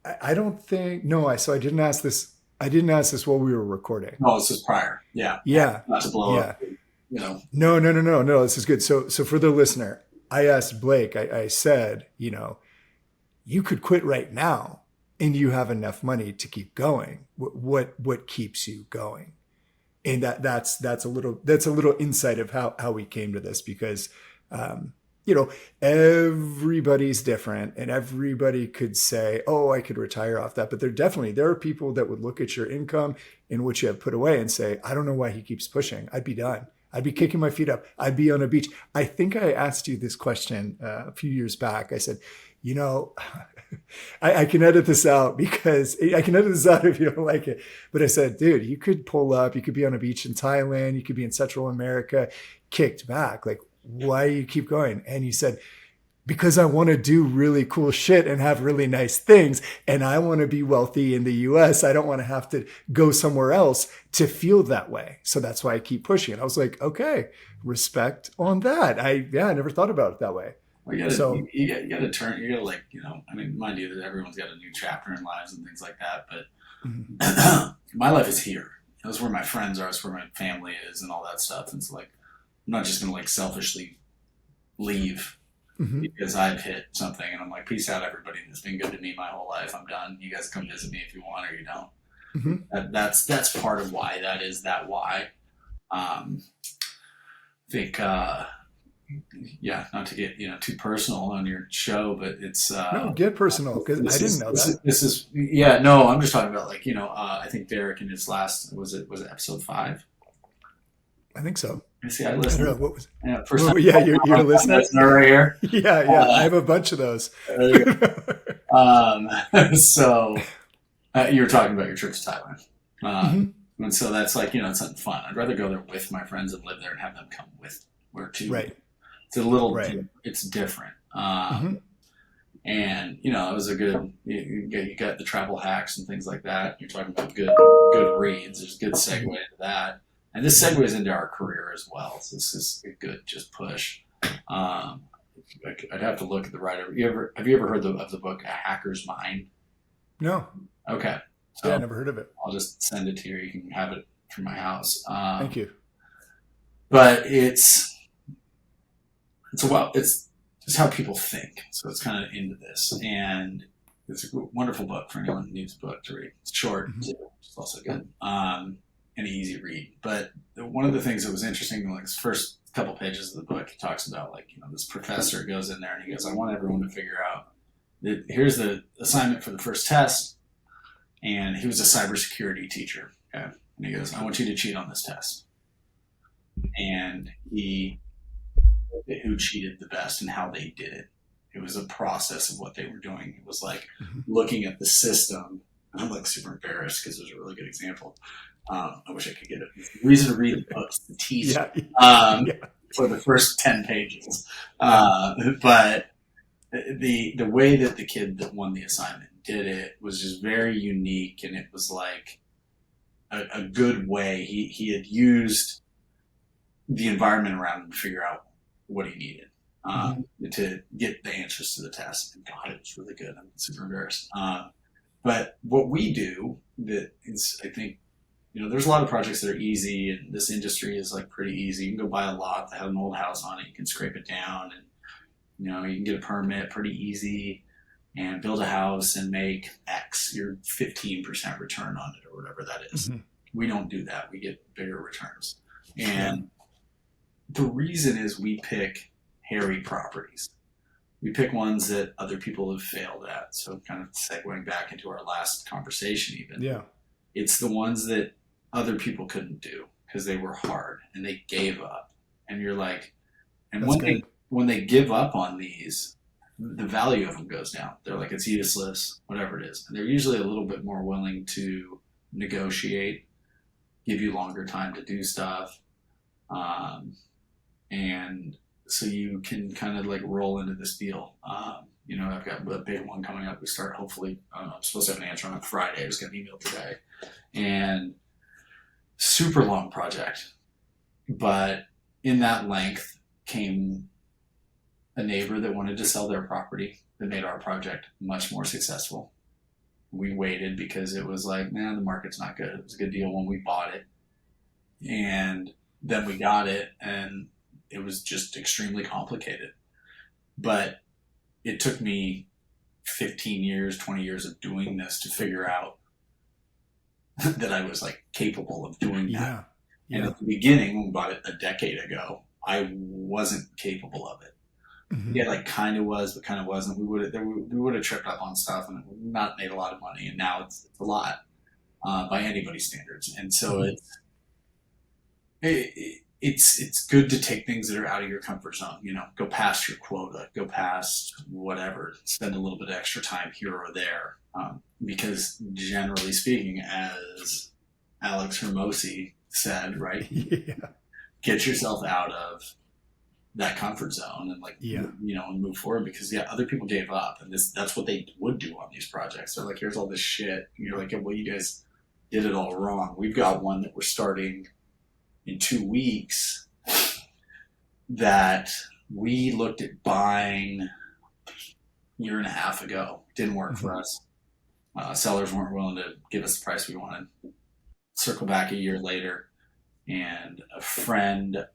I don't think no. I didn't ask this. I didn't ask this while we were recording. no, it's just prior. Yeah, Yeah, not to blow up. yeah. You know, No. This is good. So for the listener, I asked Blake. I said, you could quit right now, and you have enough money to keep going. What keeps you going? And that's a little insight of how we came to this because um, you know everybody's different and everybody could say, oh, I could retire off that, but there are people that would look at your income and what you have put away and say, I don't know why he keeps pushing. I'd be done. I'd be kicking my feet up. I'd be on a beach. I think I asked you this question a few years back. I said, you know, I can edit this out because I can edit this out if you don't like it. But I said, dude, you could pull up, you could be on a beach in Thailand, you could be in Central America, kicked back. Like, why do you keep going? And you said, because I want to do really cool shit and have really nice things. And I want to be wealthy in the US. I don't want to have to go somewhere else to feel that way. So that's why I keep pushing it. I was like, okay, respect on that. I never thought about it that way. well, So, you gotta turn. You gotta like I mean, mind you, that everyone's got a new chapter in lives and things like that. mhm, But my life is here. That's where my friends are. That's where my family is, and all that stuff. And it's like I'm not just gonna like selfishly leave mhm, because I've hit something, and I'm like, peace out, everybody. That's been good to me my whole life. I'm done. You guys come visit me if you want or you don't. mhm. That's part of why that is that why. Um, I think yeah, not to get too personal on your show, but it's No, get personal because I didn't know that. this is yeah, no, I'm just talking about like I think Derek in his last was it episode 5. I think so. I see, I I don't know listened. what was. Yeah, first Well, time yeah, you're a listener. listener right here. Yeah. I Uh, have a bunch of those. there you go. So you were talking about your trip to Thailand, Hmm. and so that's like it's something fun. I'd rather go there with my friends and live there and have them come with where to. Right. It's a little, Right. it's different. Hmm. And it was a good. You got the travel hacks and things like that. You're talking about good reads. There's a good segue into that, and this segues into our career as well. So this is a good just push. Um, I'd have to look at the writer. Have you ever heard of the book A Hacker's Mind? No. Okay, Yeah, I so never heard of it. I'll just send it to you. You can have it from my house. Thank you. But it's just how people think. So it's kind of into this, and it's a wonderful book for anyone who needs a book to read. It's short, Hmm. too, which is also good, and easy read. But one of the things that was interesting, like the first couple pages of the book, he talks about like this professor goes in there and he goes, "I want everyone to figure out that here's the assignment for the first test," and he was a cybersecurity teacher. Okay, and he goes, "I want you to cheat on this test," and he who cheated the best and how they did it. It was a process of what they were doing. It was like Hmm. looking at the system. I'm like super embarrassed because it was a really good example. I wish I could get it. The reason to read the book is the teaser Yeah. um, Yeah. for the first 10 pages. But the way that the kid that won the assignment did it was just very unique, and it was like a good way. He had used the environment around him to figure out what he needed Hmm. to get the answers to the test. And God, it was really good. I'm super embarrassed. But what we do that is, I think, there's a lot of projects that are easy, and this industry is like pretty easy. You can go buy a lot that has an old house on it. You can scrape it down, and you can get a permit pretty easy and build a house and make X, your 15% return on it or whatever that is. Mm-hmm. We don't do that. We get bigger returns. And the reason is we pick hairy properties. We pick ones that other people have failed at. So kind of segueing back into our last conversation even. Yeah. It's the ones that other people couldn't do because they were hard and they gave up. And you're like, and when they give up on these, the value of them goes down. They're like, it's useless, whatever it is. And they're usually a little bit more willing to negotiate, give you longer time to do stuff. And so you can kind of like roll into this deal. I've got a big one coming up. We start hopefully, I'm supposed to have an answer on Friday. I just got an email today. And super long project. But in that length came a neighbor that wanted to sell their property that made our project much more successful. We waited because it was like, man, the market's not good. It was a good deal when we bought it. And then we got it, and it was just extremely complicated. But it took me 15 years, 20 years of doing this to figure out that I was like capable of doing that. Yeah. And at the beginning, when we bought it a decade ago, I wasn't capable of it. Mm-hmm. Yeah, like kind of was, but kind of wasn't. We would have tripped up on stuff and not made a lot of money. And now it's a lot by anybody's standards. And so it's good to take things that are out of your comfort zone. Go past your quota, go past whatever. Spend a little bit of extra time here or there, because generally speaking, as Alex Hermosi said, right? Yeah. Get yourself out of that comfort zone and and move forward, because other people gave up, and that's what they would do on these projects. They're like, here's all this shit. And you're like, well, you guys did it all wrong. We've got one that we're starting in 2 weeks that we looked at buying a year and a half ago. Didn't work for us. Sellers weren't willing to give us the price we wanted. Circle back a year later, and a friend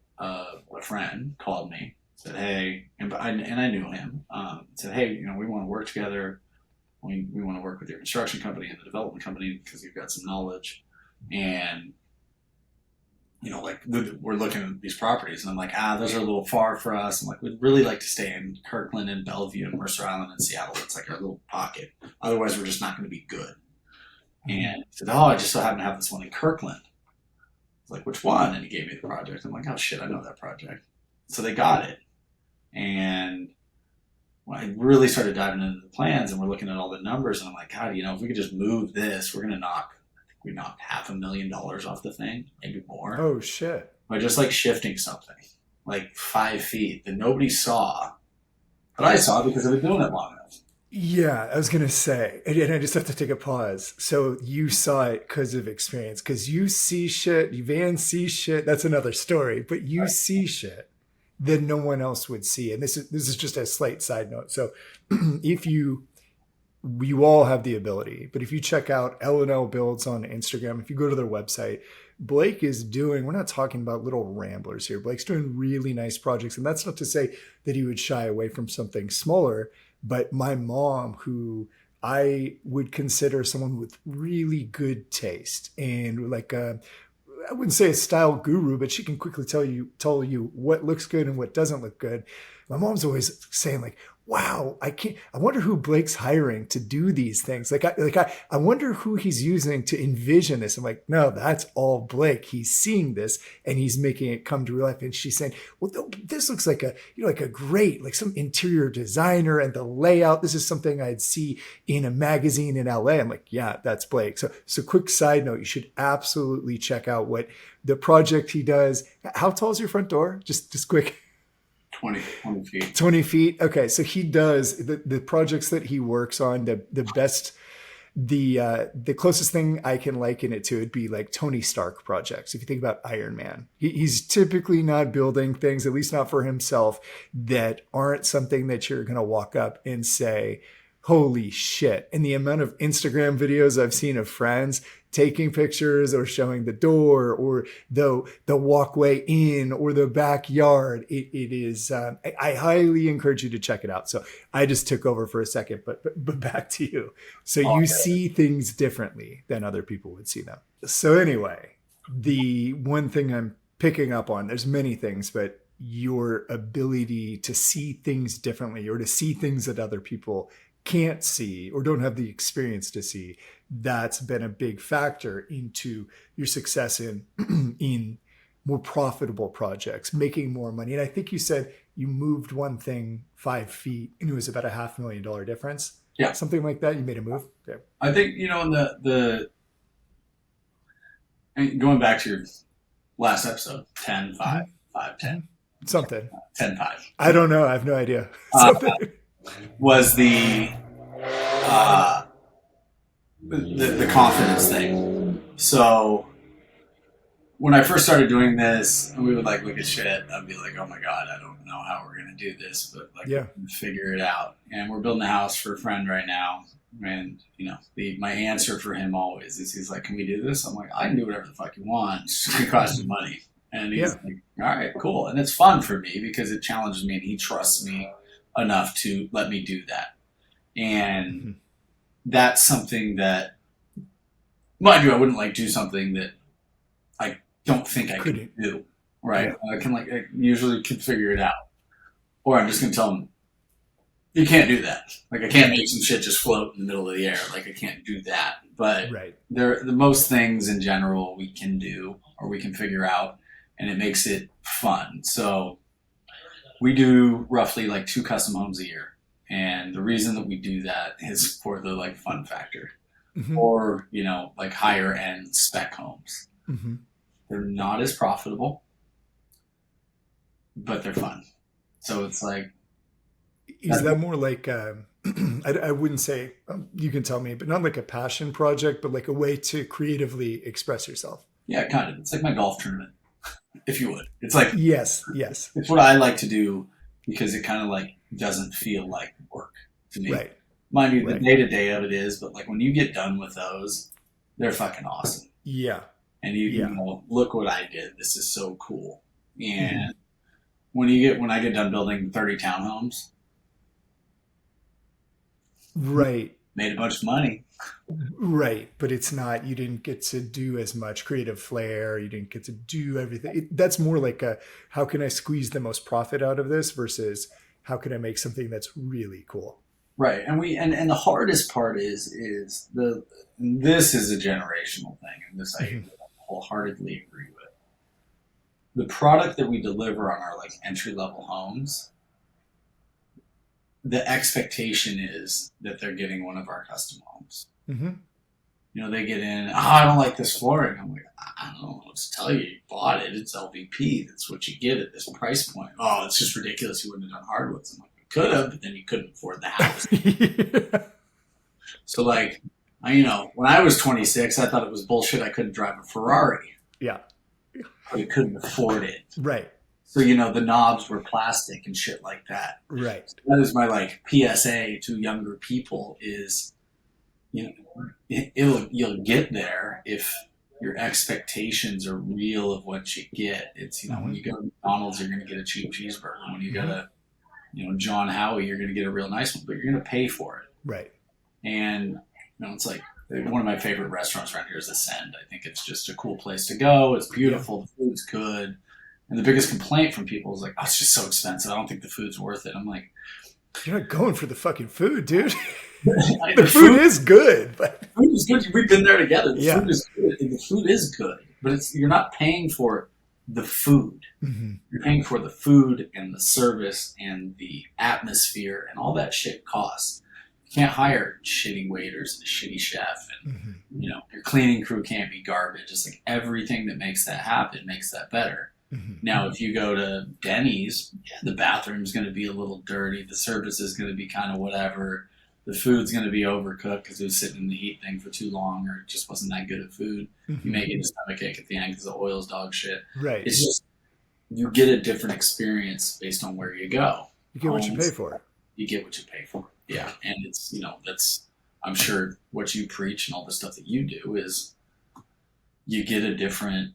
called me, said, hey, and I knew him, said, hey, we want to work together. We want to work with your construction company and the development company because you've got some knowledge. And, we're looking at these properties, and I'm like, those are a little far for us. I'm like, we'd really like to stay in Kirkland and Bellevue and Mercer Island and Seattle. It's like our little pocket. Otherwise, we're just not going to be good. And he said, I just so happen to have this one in Kirkland. I was like, which one? And he gave me the project. I'm like, oh shit, I know that project. So they got it. And when I really started diving into the plans, and we're looking at all the numbers, and I'm like, God, if we could just move this, we're going to knocked $500,000 off the thing, maybe more. Oh shit. By just like shifting something like 5 feet that nobody saw, but I saw because I've been doing it long enough. Yeah, I was going to say, and I just have to take a pause. So you saw it because of experience, because you see shit, Van sees shit. That's another story, but you see shit that no one else would see. And this is just a slight side note. So if you all have the ability, but if you check out L&L Builds on Instagram, if you go to their website, Blake is doing, we're not talking about little ramblers here. Blake's doing really nice projects. And that's not to say that he would shy away from something smaller. But my mom, who I would consider someone with really good taste and like I wouldn't say a style guru, but she can quickly tell you what looks good and what doesn't look good. My mom's always saying like, wow, I wonder who Blake's hiring to do these things. I wonder who he's using to envision this. I'm like, no, that's all Blake. He's seeing this and he's making it come to real life. And she's saying, well, this looks like a great, like some interior designer, and the layout. This is something I'd see in a magazine in LA. I'm like, yeah, that's Blake. So quick side note, you should absolutely check out what the project he does. How tall is your front door? Just quick. 20 feet. 20 feet. Okay. So he does the projects that he works on, the best, the closest thing I can liken it to would be like Tony Stark projects. If you think about Iron Man, he's typically not building things, at least not for himself, that aren't something that you're going to walk up and say, holy shit. And the amount of Instagram videos I've seen of friends taking pictures or showing the door or the walkway in or the backyard. It is, I highly encourage you to check it out. So I just took over for a second, but back to you. So you see things differently than other people would see them. So anyway, the one thing I'm picking up on, there's many things, but your ability to see things differently or to see things that other people can't see or don't have the experience to see, that's been a big factor into your success in in more profitable projects, making more money. And I think you said you moved one thing 5 feet and it was about $500,000 difference. Yeah. Something like that. You made a move. Yeah. I think, in and going back to your last episode, 10, 5, 5, 10. Something. 10, 5. I don't know. I have no idea. Was the confidence thing. So when I first started doing this, and we would like look at shit, I'd be like, oh my God, I don't know how we're going to do this, but like, we can figure it out. And we're building a house for a friend right now. And, my answer for him always is he's like, can we do this? I'm like, I can do whatever the fuck you want. It's going to cost you money. And he's like, all right, cool. And it's fun for me because it challenges me and he trusts me enough to let me do that. And that's something that, mind you, I wouldn't like do something that I don't think I could do. Right. Yeah. I usually can figure it out. Or I'm just going to tell them, you can't do that. Like, I can't make some shit just float in the middle of the air. Like, I can't do that. But the most things in general we can do or we can figure out, and it makes it fun. So we do roughly like 2 custom homes a year. And the reason that we do that is for the like fun factor or, like higher end spec homes. They're not as profitable, but they're fun. So it's like, is that more like, I wouldn't say, you can tell me, but not like a passion project, but like a way to creatively express yourself? Yeah, kind of. It's like my golf tournament, if you would. It's like, yes. It's what I like to do because it kind of like doesn't feel like work to me. Right. Mind you, the day-to-day of it is, but like when you get done with those, they're fucking awesome. Yeah. And you go, look what I did. This is so cool. And when I get done building 30 townhomes, made a bunch of money. Right. But it's not, you didn't get to do as much creative flair. You didn't get to do everything. That's more like how can I squeeze the most profit out of this versus how can I make something that's really cool? Right. And and the hardest part is this is a generational thing. And this I wholeheartedly agree with. The product that we deliver on our like entry level homes, the expectation is that they're getting one of our custom homes. They get in, I don't like this flooring. I'm like, I don't know what to tell you. You bought it. It's LVP. That's what you get at this price point. Oh, it's just ridiculous. You wouldn't have done hardwoods. I'm like, you could have, but then you couldn't afford the house. So like, when I was 26, I thought it was bullshit. I couldn't drive a Ferrari. Yeah. I couldn't afford it. Right. So, the knobs were plastic and shit like that. Right. So that is my like PSA to younger people is, you'll get there if your expectations are real of what you get. It's, when you go to McDonald's, you're going to get a cheap cheeseburger. When you go to, John Howie, you're going to get a real nice one, but you're going to pay for it. Right. And, it's like one of my favorite restaurants around here is Ascend. I think it's just a cool place to go. It's beautiful. The food's good. And the biggest complaint from people is like, oh, it's just so expensive. I don't think the food's worth it. I'm like, you're not going for the fucking food, dude. The food is good. But the food is good. We've been there together. The food is good. The food is good. But you're not paying for the food. You're paying for the food and the service and the atmosphere and all that shit costs. You can't hire shitty waiters and a shitty chef. And, your cleaning crew can't be garbage. It's like everything that makes that happen makes that better. Now, if you go to Denny's, the bathroom's going to be a little dirty. The service is going to be kind of whatever. The food's going to be overcooked because it was sitting in the heat thing for too long or it just wasn't that good of food. You may get a stomachache at the end because the oil's dog shit. Right. It's just, you get a different experience based on where you go. You get what you pay for. You get what you pay for. Yeah. And it's, that's, I'm sure what you preach and all the stuff that you do is you get a different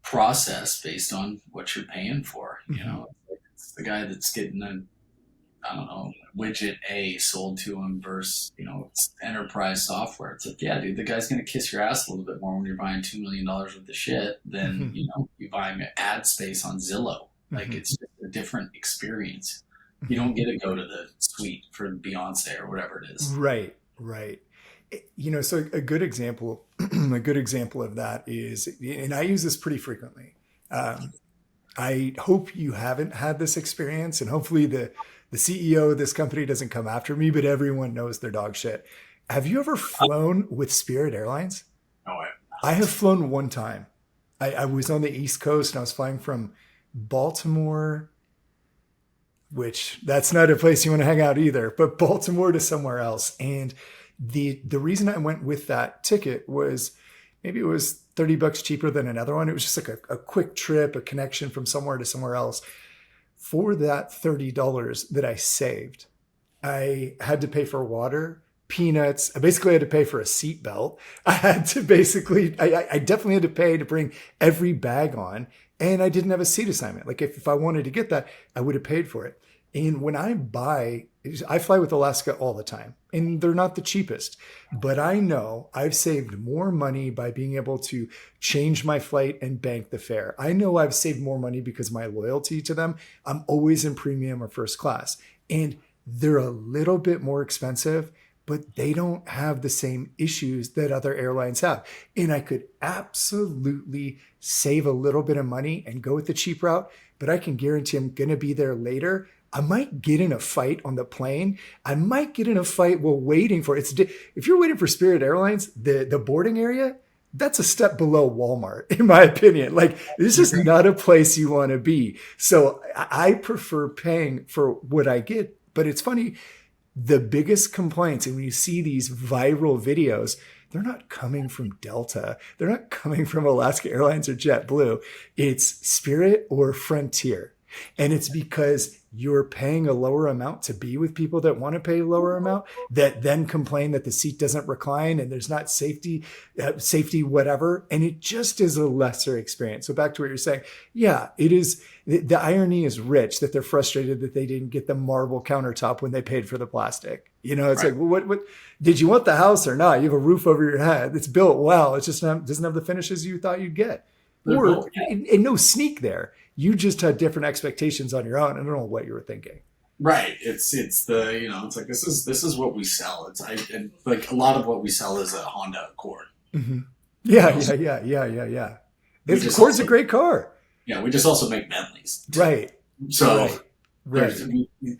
process based on what you're paying for. You know, it's the guy that's getting I don't know, widget A sold to him versus, it's enterprise software. It's like, yeah, dude, the guy's going to kiss your ass a little bit more when you're buying $2 million worth of shit than, you buying ad space on Zillow. Like, it's just a different experience. You don't get to go to the suite for Beyonce or whatever it is. Right. So a good example, of that is, and I use this pretty frequently. I hope you haven't had this experience, and hopefully the CEO of this company doesn't come after me, but everyone knows their dog shit. Have you ever flown with Spirit Airlines? No, I have flown one time. I was on the East Coast and I was flying from Baltimore, which that's not a place you want to hang out either, but Baltimore to somewhere else. And the reason I went with that ticket was maybe it was $30 cheaper than another one. It was just like a quick trip, a connection from somewhere to somewhere else. For that $30 that I saved, I had to pay for water, peanuts. I basically had to pay for a seatbelt. I definitely had to pay to bring every bag on, and I didn't have a seat assignment. Like if I wanted to get that, I would have paid for it. And when I fly with Alaska all the time, and they're not the cheapest, but I know I've saved more money by being able to change my flight and bank the fare. I know I've saved more money because of my loyalty to them. I'm always in premium or first class, and they're a little bit more expensive, but they don't have the same issues that other airlines have. And I could absolutely save a little bit of money and go with the cheap route, but I can guarantee I'm going to be there later. I might get in a fight on the plane. I might get in a fight while waiting for it. If you're waiting for Spirit Airlines, the boarding area, that's a step below Walmart, in my opinion. Like, this is not a place you want to be. So I prefer paying for what I get. But it's funny, the biggest complaints, and when you see these viral videos, they're not coming from Delta. They're not coming from Alaska Airlines or JetBlue. It's Spirit or Frontier. And it's because you're paying a lower amount to be with people that want to pay a lower amount, that then complain that the seat doesn't recline and there's not safety, whatever. And it just is a lesser experience. So back to what you're saying. Yeah, it is. The irony is rich that they're frustrated that they didn't get the marble countertop when they paid for the plastic. It's right. Like, well, what did you want the house or not? You have a roof over your head. It's built well. It just doesn't have the finishes you thought you'd get. Or and no sneak there. You just had different expectations on your own. I don't know what you were thinking. Right. It's it's like this is what we sell. And like a lot of what we sell is a Honda Accord. Mm-hmm. Yeah. Accord's a great car. Yeah, we just also make Bentleys. Right. So right.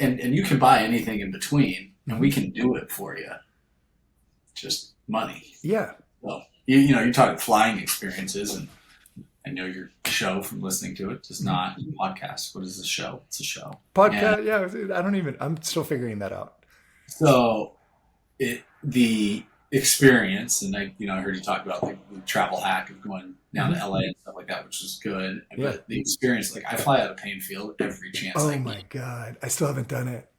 And you can buy anything in between, and we can do it for you. Just money. Yeah. Well, you're talking flying experiences, and I know your show from listening to it. It's not a podcast. What is the show? It's a show. Podcast, yeah. I'm still figuring that out. So the experience, and I heard you talk about like the travel hack of going down to LA and stuff like that, which is good. Yeah. But the experience, like I fly out of Painfield every chance. Oh my God. I still haven't done it.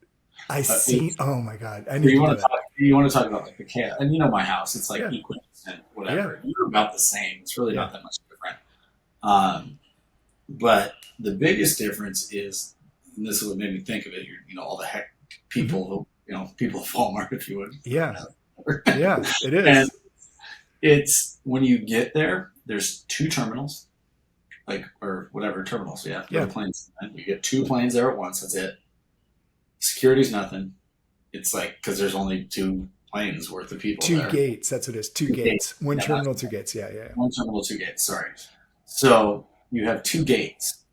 Oh my God. I need to do it. You want to talk about like the chaos, and my house, it's like Equinox and whatever. Yeah. You're about the same. It's really not that much different. But the biggest difference is, and this is what made me think of it, all the heck people who, people of Walmart, if you would. Yeah. Yeah, it is. And it's when you get there, there's 2 terminals, or whatever terminals. Yeah. The planes. And you get 2 planes there at once. That's it. Security's nothing. It's like, cause there's only 2 planes worth of people. 2 there. gates. That's what it is. 2 gates. One terminal, 2 gates. Yeah. 1 terminal, 2 gates. Sorry. So you have 2 gates.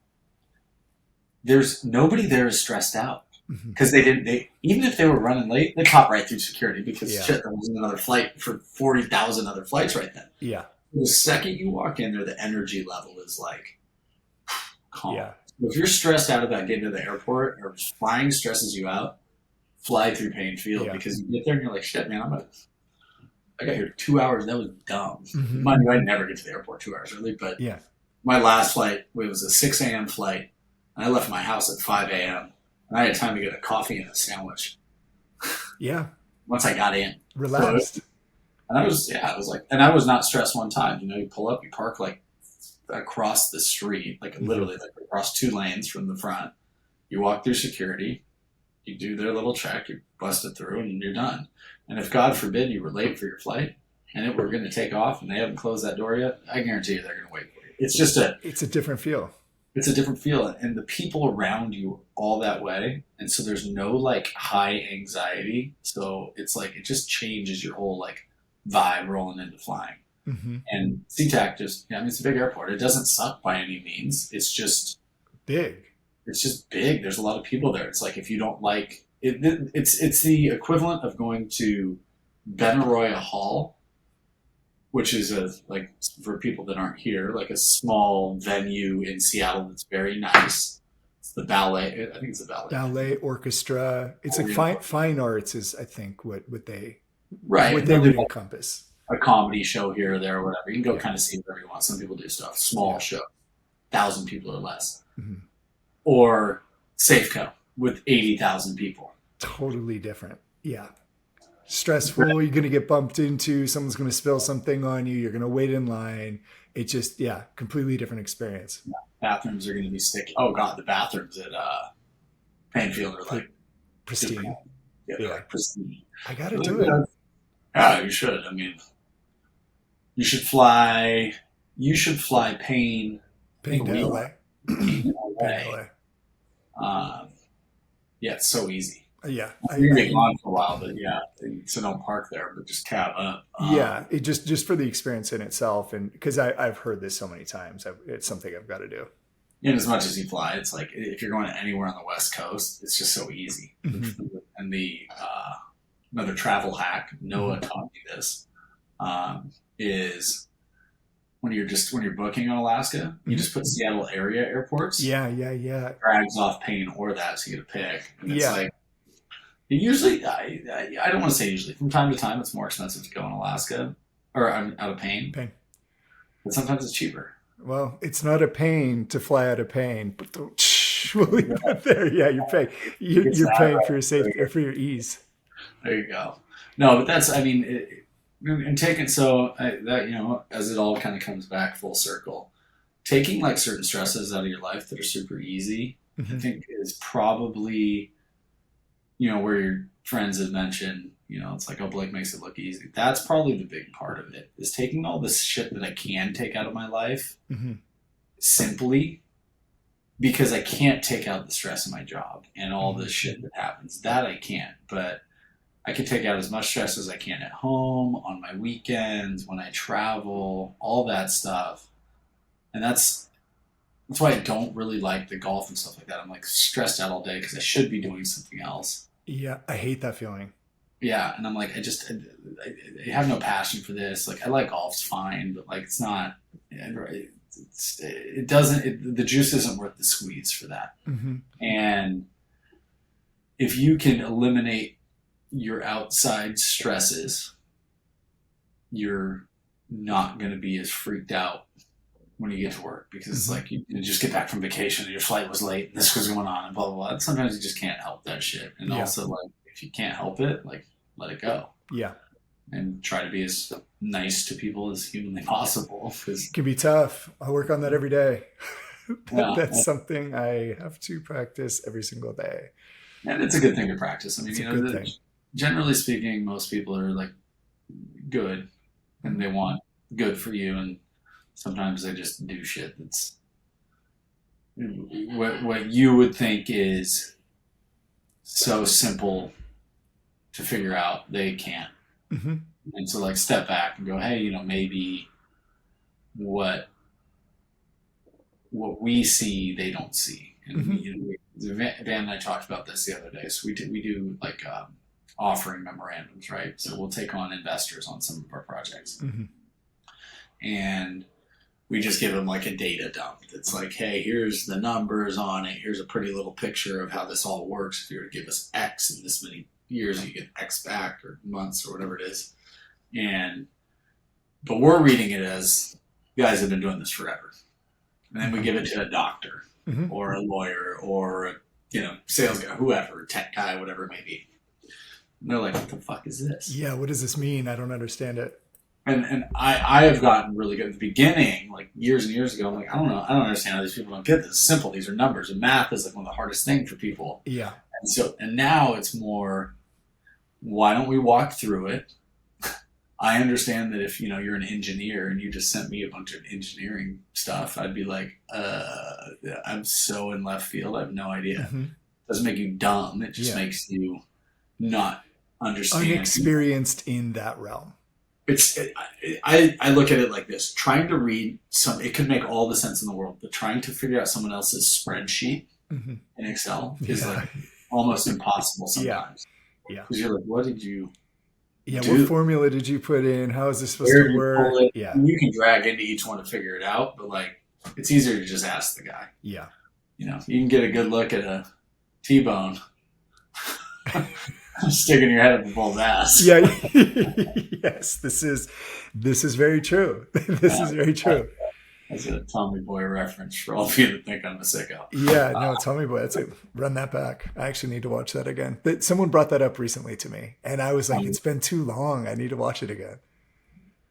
There's nobody there is stressed out because they even if they were running late, they pop right through security because shit, there wasn't another flight for 40,000 other flights right then. Yeah. The second you walk in there, the energy level is like calm. Yeah. So if you're stressed out about getting to the airport or flying stresses you out, fly through Painfield because you get there and you're like, shit, man, I got here 2 hours. That was dumb. Mind you, I never get to the airport 2 hours early, but my last flight, it was a 6 a.m. flight, and I left my house at 5 a.m., and I had time to get a coffee and a sandwich. Yeah. Once I got in. Relaxed. So And I was like, and I was not stressed one time. You know, you pull up, you park like across the street, like literally like across 2 lanes from the front. You walk through security, you do their little check, you bust it through, and you're done. And if God forbid you were late for your flight and it were going to take off and they haven't closed that door yet, I guarantee you they're going to wait for you. It's a different feel. It's a different feel, and the people around you all that way, and so there's no like high anxiety. So it's like it just changes your whole like vibe rolling into flying. Mm-hmm. And SeaTac it's a big airport. It doesn't suck by any means. It's just big. It's just big. There's a lot of people there. It's like if you don't like it, it's the equivalent of going to Benaroya Hall, which is like for people that aren't here, like a small venue in Seattle that's very nice. It's the ballet. I think it's the ballet. Ballet orchestra. It's like fine arts is, I think, what they would encompass. A comedy show here or there or whatever. You can go kind of see whatever you want. Some people do stuff. Small show, 1,000 people or less. Mm-hmm. Or Safeco with 80,000 people. Totally different. Yeah. Stressful. You're going to get bumped into. Someone's going to spill something on you. You're going to wait in line. It's just, completely different experience. Yeah. Bathrooms are going to be sticky. Oh, God, the bathrooms at Painfield are like pristine. Like pristine. I got to do it. Yeah, you should. I mean, you should fly Pain to LA. It's so easy. Yeah, you're getting on for a while, but so don't park there, but just cab up. It just for the experience in itself, and because I've heard this so many times, it's something I've got to do. And as much as you fly, it's like if you're going anywhere on the West Coast, it's just so easy. Mm-hmm. And the another travel hack, Noah taught me this, is when you're booking on Alaska, you just put Seattle area airports. Yeah. It drags off Pain or that, so you get a pick. And it's like, usually, I don't want to say usually, from time to time, it's more expensive to go in Alaska, or out of Pain. But sometimes it's cheaper. Well, it's not a pain to fly out of Pain, but we'll leave that there. Yeah, you're paying. You're paying for your safety or for your ease. There you go. No, but that's, I mean, and taking, that, as it all kind of comes back full circle, taking like certain stresses out of your life that are super easy, I think is probably, where your friends have mentioned, it's like, oh, Blake makes it look easy. That's probably the big part of it, is taking all this shit that I can take out of my life simply because I can't take out the stress of my job and all the shit that happens. That I can't, but I can take out as much stress as I can at home, on my weekends, when I travel, all that stuff. And that's why I don't really like the golf and stuff like that. I'm like stressed out all day because I should be doing something else. Yeah, I hate that feeling. Yeah, and I'm like, I have no passion for this. Like, I like golf's fine, but like, it's not. It doesn't. The juice isn't worth the squeeze for that. And if you can eliminate your outside stresses, you're not going to be as freaked out when you get to work, because it's like you just get back from vacation and your flight was late and this was going on and blah, blah, blah. Sometimes you just can't help that shit. And also, like, if you can't help it, like, let it go. Yeah. And try to be as nice to people as humanly possible. It can be tough. I work on that every day. That's something I have to practice every single day. And it's a good thing to practice. I mean, generally speaking, most people are like good and they want good for you. And sometimes they just do shit that's what you would think is so simple to figure out, they can't. And so, like, step back and go, hey, maybe what we see, they don't see. And Van and I talked about this the other day. So we do like offering memorandums, right? So we'll take on investors on some of our projects, and we just give them like a data dump. It's like, hey, here's the numbers on it. Here's a pretty little picture of how this all works. If you were to give us X in this many years, you get X back, or months, or whatever it is. But we're reading it as, you guys have been doing this forever. And then we give it to a doctor or a lawyer or a sales guy, whoever, tech guy, whatever it may be. And they're like, what the fuck is this? Yeah, what does this mean? I don't understand it. And I have gotten really good at the beginning, like years and years ago. I'm like, I don't understand how these people don't get this. It's simple. These are numbers, and math is like one of the hardest things for people. Yeah. And now it's more, why don't we walk through it? I understand that if you're an engineer and you just sent me a bunch of engineering stuff, I'd be like, I'm so in left field. I have no idea. Mm-hmm. It doesn't make you dumb. It just makes you not understand. Unexperienced in that realm. I look at it like this: trying to read it could make all the sense in the world, but trying to figure out someone else's spreadsheet in Excel is like almost impossible sometimes. Yeah. Because you're like, what did you? Yeah, do? what formula did you put in? How is this supposed to work? Yeah. You can drag into each one to figure it out, but like it's easier to just ask the guy. Yeah. You can get a good look at a T-bone. Sticking your head up a bull's ass. Yeah. Yes, this is very true. This is very true. That's a Tommy Boy reference for all of you that think I'm a sicko. Yeah, no, Tommy Boy. That's it. Run that back. I actually need to watch that again. Someone brought that up recently to me, and I was like, it's been too long. I need to watch it again.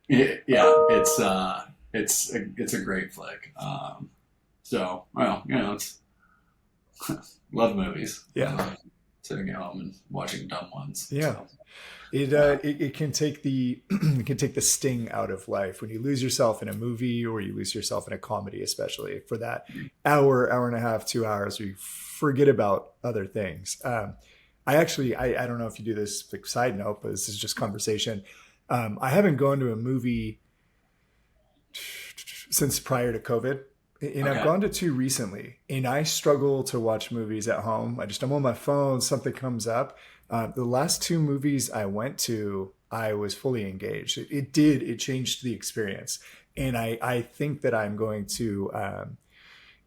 Yeah, it's a great flick. So, well, it's love movies. Yeah. Sitting at home and watching dumb ones. Yeah. So. It can take the it can take the sting out of life when you lose yourself in a movie or you lose yourself in a comedy, especially for that hour and a half, 2 hours where you forget about other things. I don't know if you do this, like, side note, but this is just conversation. I haven't gone to a movie since prior to COVID. And I've gone to 2 recently, and I struggle to watch movies at home. I'm on my phone, something comes up. The last 2 movies I went to, I was fully engaged. It changed the experience. And I think that I'm going to,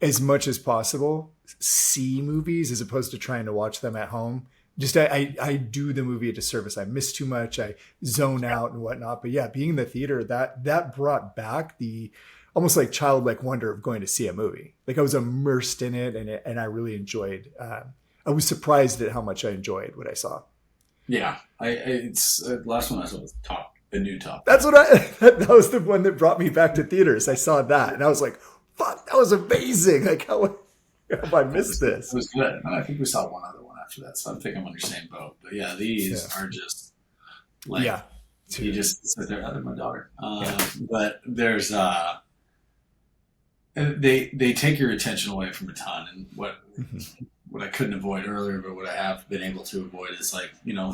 as much as possible, see movies as opposed to trying to watch them at home. I do the movie a disservice. I miss too much. I zone out and whatnot. But yeah, being in the theater, that brought back the almost like childlike wonder of going to see a movie. Like I was immersed in it, and I really enjoyed. I was surprised at how much I enjoyed what I saw. Yeah, it's the last one I saw was the new Top. That's what that was the one that brought me back to theaters. I saw that, and I was like, "Fuck, that was amazing!" Like how have I missed this? It was good. And I think we saw one other one after that, so I think I'm on your same boat. But yeah, these are just like you just sit there. Other my daughter, but there's they take your attention away from a ton, and what I couldn't avoid earlier, but what I have been able to avoid is like,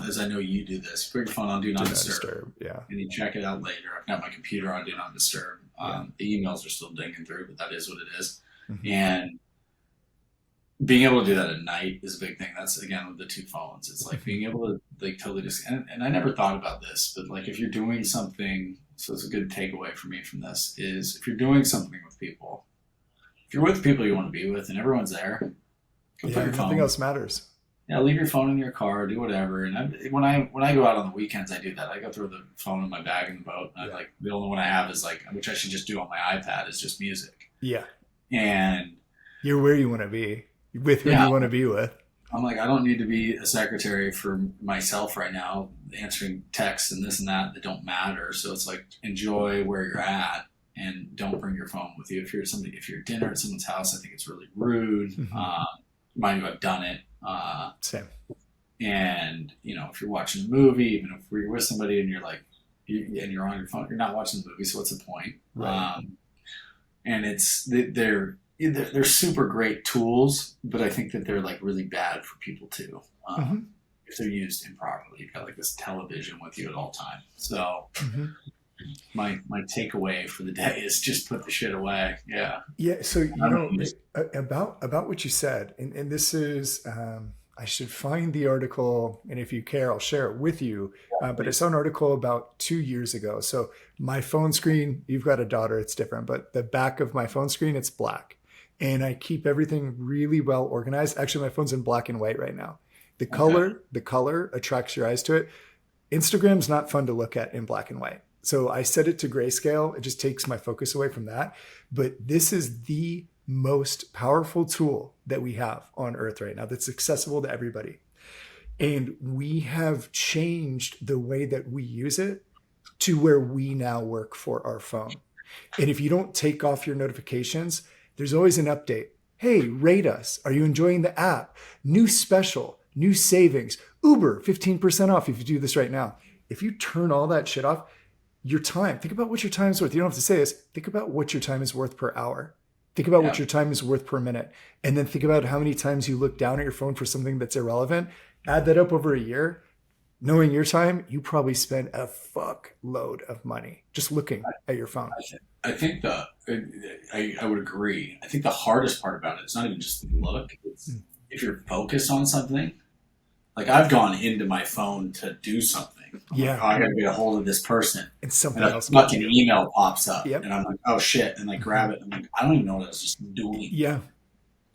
as I know you do this, put your phone on Do Not Disturb. Yeah. And you check it out later. I've got my computer on Do Not Disturb. The emails are still dinging through, but that is what it is. Mm-hmm. And being able to do that at night is a big thing. That's, again, with the 2 phones. It's like being able to like totally just, and I never thought about this, but like if you're doing something, so it's a good takeaway for me from this, is if you're doing something with people, if you're with the people you want to be with and everyone's there, nothing else matters. Yeah, leave your phone in your car, do whatever. And when I go out on the weekends, I do that. I go throw the phone in my bag in the boat. And like the only one I have is like, which I should just do on my iPad, is just music. Yeah. And you're where you want to be, with who you want to be with. I'm like, I don't need to be a secretary for myself right now, answering texts and this and that don't matter. So it's like, enjoy where you're at. And don't bring your phone with you. If you're at dinner at someone's house, I think it's really rude. Mind you, I've done it. Same. And if you're watching a movie, even if you're with somebody and you're like, you're on your phone, you're not watching the movie. So what's the point? Right. And they're super great tools, but I think that they're like really bad for people too. If they're used improperly. You've got like this television with you at all times. So. My takeaway for the day is just put the shit away. Yeah. Yeah. So, about what you said, and this is, I should find the article, and if you care, I'll share it with you. But I saw an article about 2 years ago. So my phone screen, you've got a daughter, it's different, but the back of my phone screen, it's black. And I keep everything really well organized. Actually, my phone's in black and white right now. The color attracts your eyes to it. Instagram's not fun to look at in black and white. So I set it to grayscale. It just takes my focus away from that. But this is the most powerful tool that we have on Earth right now that's accessible to everybody. And we have changed the way that we use it to where we now work for our phone. And if you don't take off your notifications, there's always an update. Hey, rate us. Are you enjoying the app? New special, new savings, Uber, 15% off if you do this right now. If you turn all that shit off, your time, think about what your time is worth. You don't have to say this. Think about what your time is worth per hour. Think about what your time is worth per minute. And then think about how many times you look down at your phone for something that's irrelevant. Add that up over a year. Knowing your time, you probably spend a fuck load of money just looking at your phone. I think I would agree. I think the hardest part about it is not even just the look. It's if you're focused on something. Like I've gone into my phone to do something. I'm like, oh, I gotta get a hold of this person. And something else. Fucking email pops up. Yep. And I'm like, oh shit. And like grab it. I'm like, I don't even know what I was just doing. Yeah.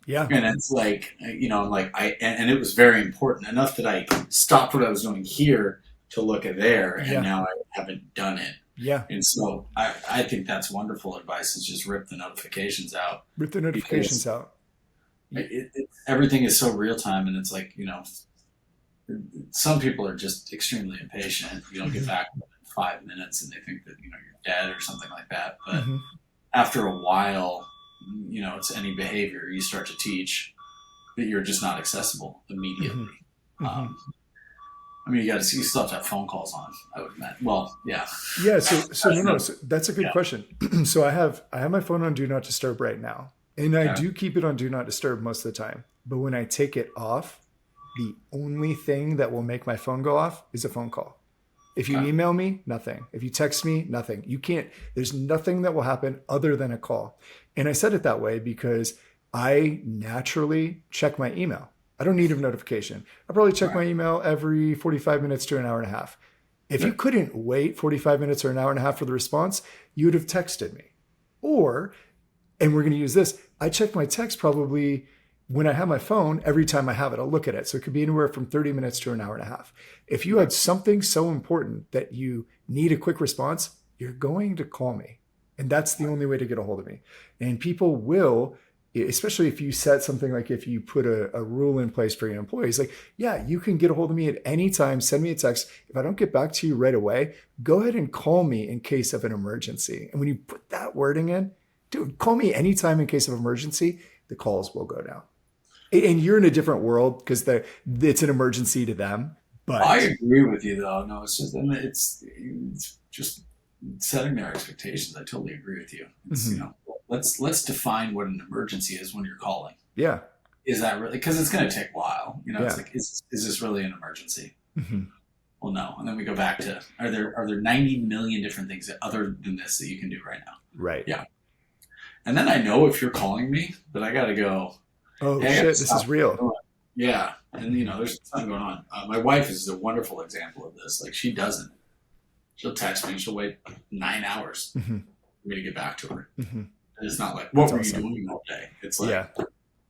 Yeah. And it's like, I'm like, and it was very important enough that I stopped what I was doing here to look at there. And now I haven't done it. Yeah. And so I think that's wonderful advice, is just rip the notifications out. Rip the notifications out. Everything is so real time. And it's like, some people are just extremely impatient. You don't get back in 5 minutes and they think that, you're dead or something like that. But after a while, it's any behavior you start to teach that you're just not accessible immediately. You still have to have phone calls on, I would imagine. Well, yeah. Yeah. So that's a good question. So I have my phone on Do Not Disturb right now. And I do keep it on Do Not Disturb most of the time. But when I take it off, the only thing that will make my phone go off is a phone call. If you email me, nothing. If you text me, nothing. There's nothing that will happen other than a call. And I said it that way because I naturally check my email. I don't need a notification. I probably check my email every 45 minutes to an hour and a half. If you couldn't wait 45 minutes or an hour and a half for the response, you would have texted me. And we're going to use this, I check my text probably when I have my phone, every time I have it, I'll look at it. So it could be anywhere from 30 minutes to an hour and a half. If you had something so important that you need a quick response, you're going to call me. And that's the only way to get a hold of me. And people will, especially if you set something like if you put a rule in place for your employees, like, you can get a hold of me at any time, send me a text. If I don't get back to you right away, go ahead and call me in case of an emergency. And when you put that wording in, dude, call me anytime in case of emergency, the calls will go down. And you're in a different world because it's an emergency to them. But I agree with you, though. No, it's just setting their expectations. I totally agree with you. It's, let's define what an emergency is when you're calling. Yeah. Is that really? Because it's going to take a while. It's like, is this really an emergency? Well, no. And then we go back to, are there 90 million different things other than this that you can do right now? Right. Yeah. And then I know if you're calling me that I got to go, oh, hey, shit, this is real. Yeah. And, there's something going on. My wife is a wonderful example of this. Like, she doesn't. She'll text me and she'll wait 9 hours for me to get back to her. And it's not like, what were you doing all day? It's like,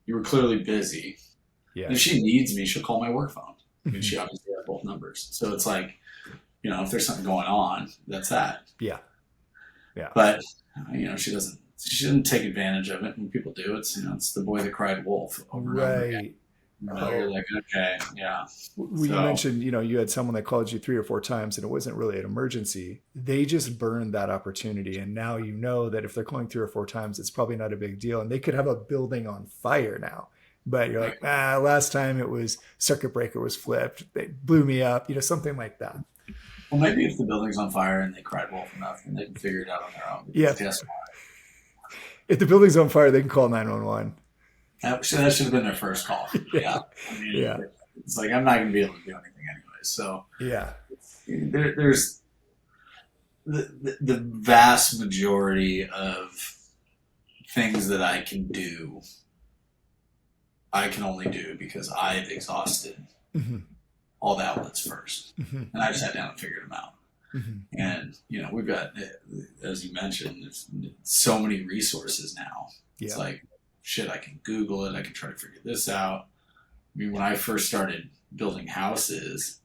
you were clearly busy. Yeah. And if she needs me, she'll call my work phone. I mean, she obviously has both numbers. So it's like, if there's something going on, that's that. Yeah. Yeah. But, she doesn't take advantage of it. When people do, it's the boy that cried wolf over and over again. You're like, okay, yeah. Well, you mentioned, you had someone that called you 3 or 4 times and it wasn't really an emergency. They just burned that opportunity. And now you know that if they're calling 3 or 4 times, it's probably not a big deal. And they could have a building on fire now. But you're like, last time it was circuit breaker was flipped. They blew me up, something like that. Well, maybe if the building's on fire and they cried wolf enough, then they can figure it out on their own. Yeah. Guess why? If the building's on fire, they can call 911. That should have been their first call. Yeah. It's like, I'm not going to be able to do anything anyway. So there's the vast majority of things that I can do, I can only do because I've exhausted all the outlets first. And I just sat down and figured them out. And, we've got, as you mentioned, there's so many resources now. It's like, shit, I can Google it. I can try to figure this out. I mean, when I first started building houses,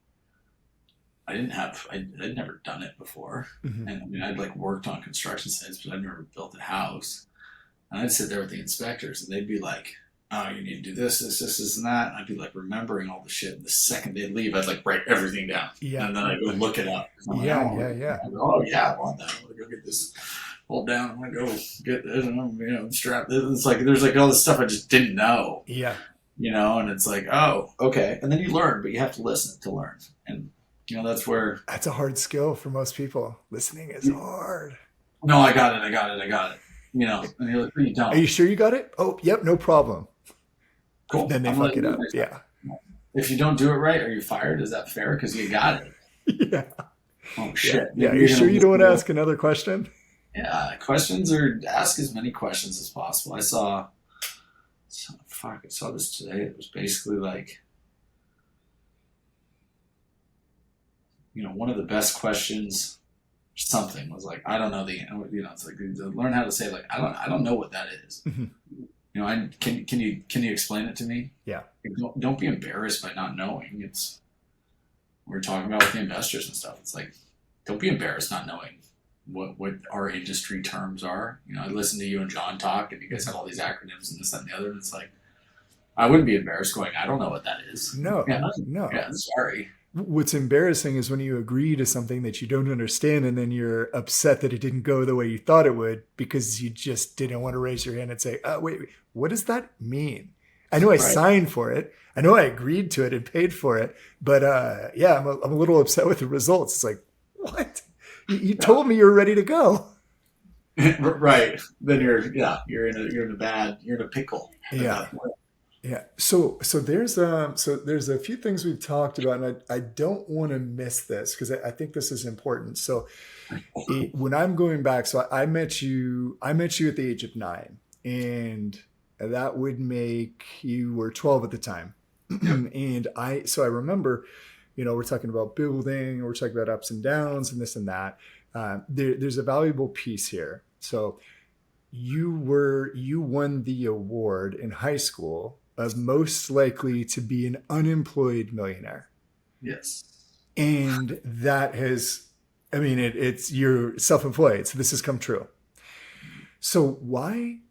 I'd never done it before. And I'd worked on construction sites, but I'd never built a house. And I'd sit there with the inspectors and they'd be like, oh, you need to do this, and that. And I'd be like remembering all the shit. And the second they leave, I'd like write everything down. Yeah. And then I'd go look it up. Yeah, I go, oh, yeah, I want that. I'm going to go get this. Hold down. I'm going to go get this. And I'm, strap this. It's like, there's like all this stuff I just didn't know. Yeah. And it's like, oh, okay. And then you learn, but you have to listen to learn. And, that's where. That's a hard skill for most people. Listening is hard. No, I got it. And you're like, you don't. Are you sure you got it? Oh, yep, no problem. Cool. Then they fuck it up. Yeah. If you don't do it right, are you fired? Is that fair? Because you got it. Yeah. Oh, shit. Yeah. Are you sure you don't want to ask another question? Yeah. Questions, or ask as many questions as possible. I saw this today. It was basically like, one of the best questions, something was like, I don't know it's like, learn how to say, like, I don't know what that is. Mm-hmm. Can you explain it to me? Yeah. Don't be embarrassed by not knowing. We're talking about with the investors and stuff. It's like, don't be embarrassed not knowing what our industry terms are. I listened to you and John talk, and you guys have all these acronyms and this, that, and the other. And it's like, I wouldn't be embarrassed going, I don't know what that is. No. Yeah, sorry. What's embarrassing is when you agree to something that you don't understand, and then you're upset that it didn't go the way you thought it would because you just didn't want to raise your hand and say, wait, what does that mean? I know I signed for it. I know I agreed to it and paid for it, but I'm a little upset with the results. It's like, what? You told me you were ready to go. Right. Then you're in a pickle. Yeah. Yeah. So there's a few things we've talked about, and I don't want to miss this because I think this is important. So when I'm going back, so I met you at the age of 9, and that would make you were 12 at the time. And I remember, we're talking about building, we're talking about ups and downs and this and that. There's a valuable piece here. So you won the award in high school of most likely to be an unemployed millionaire. Yes. And that it's you're self-employed. So this has come true. So why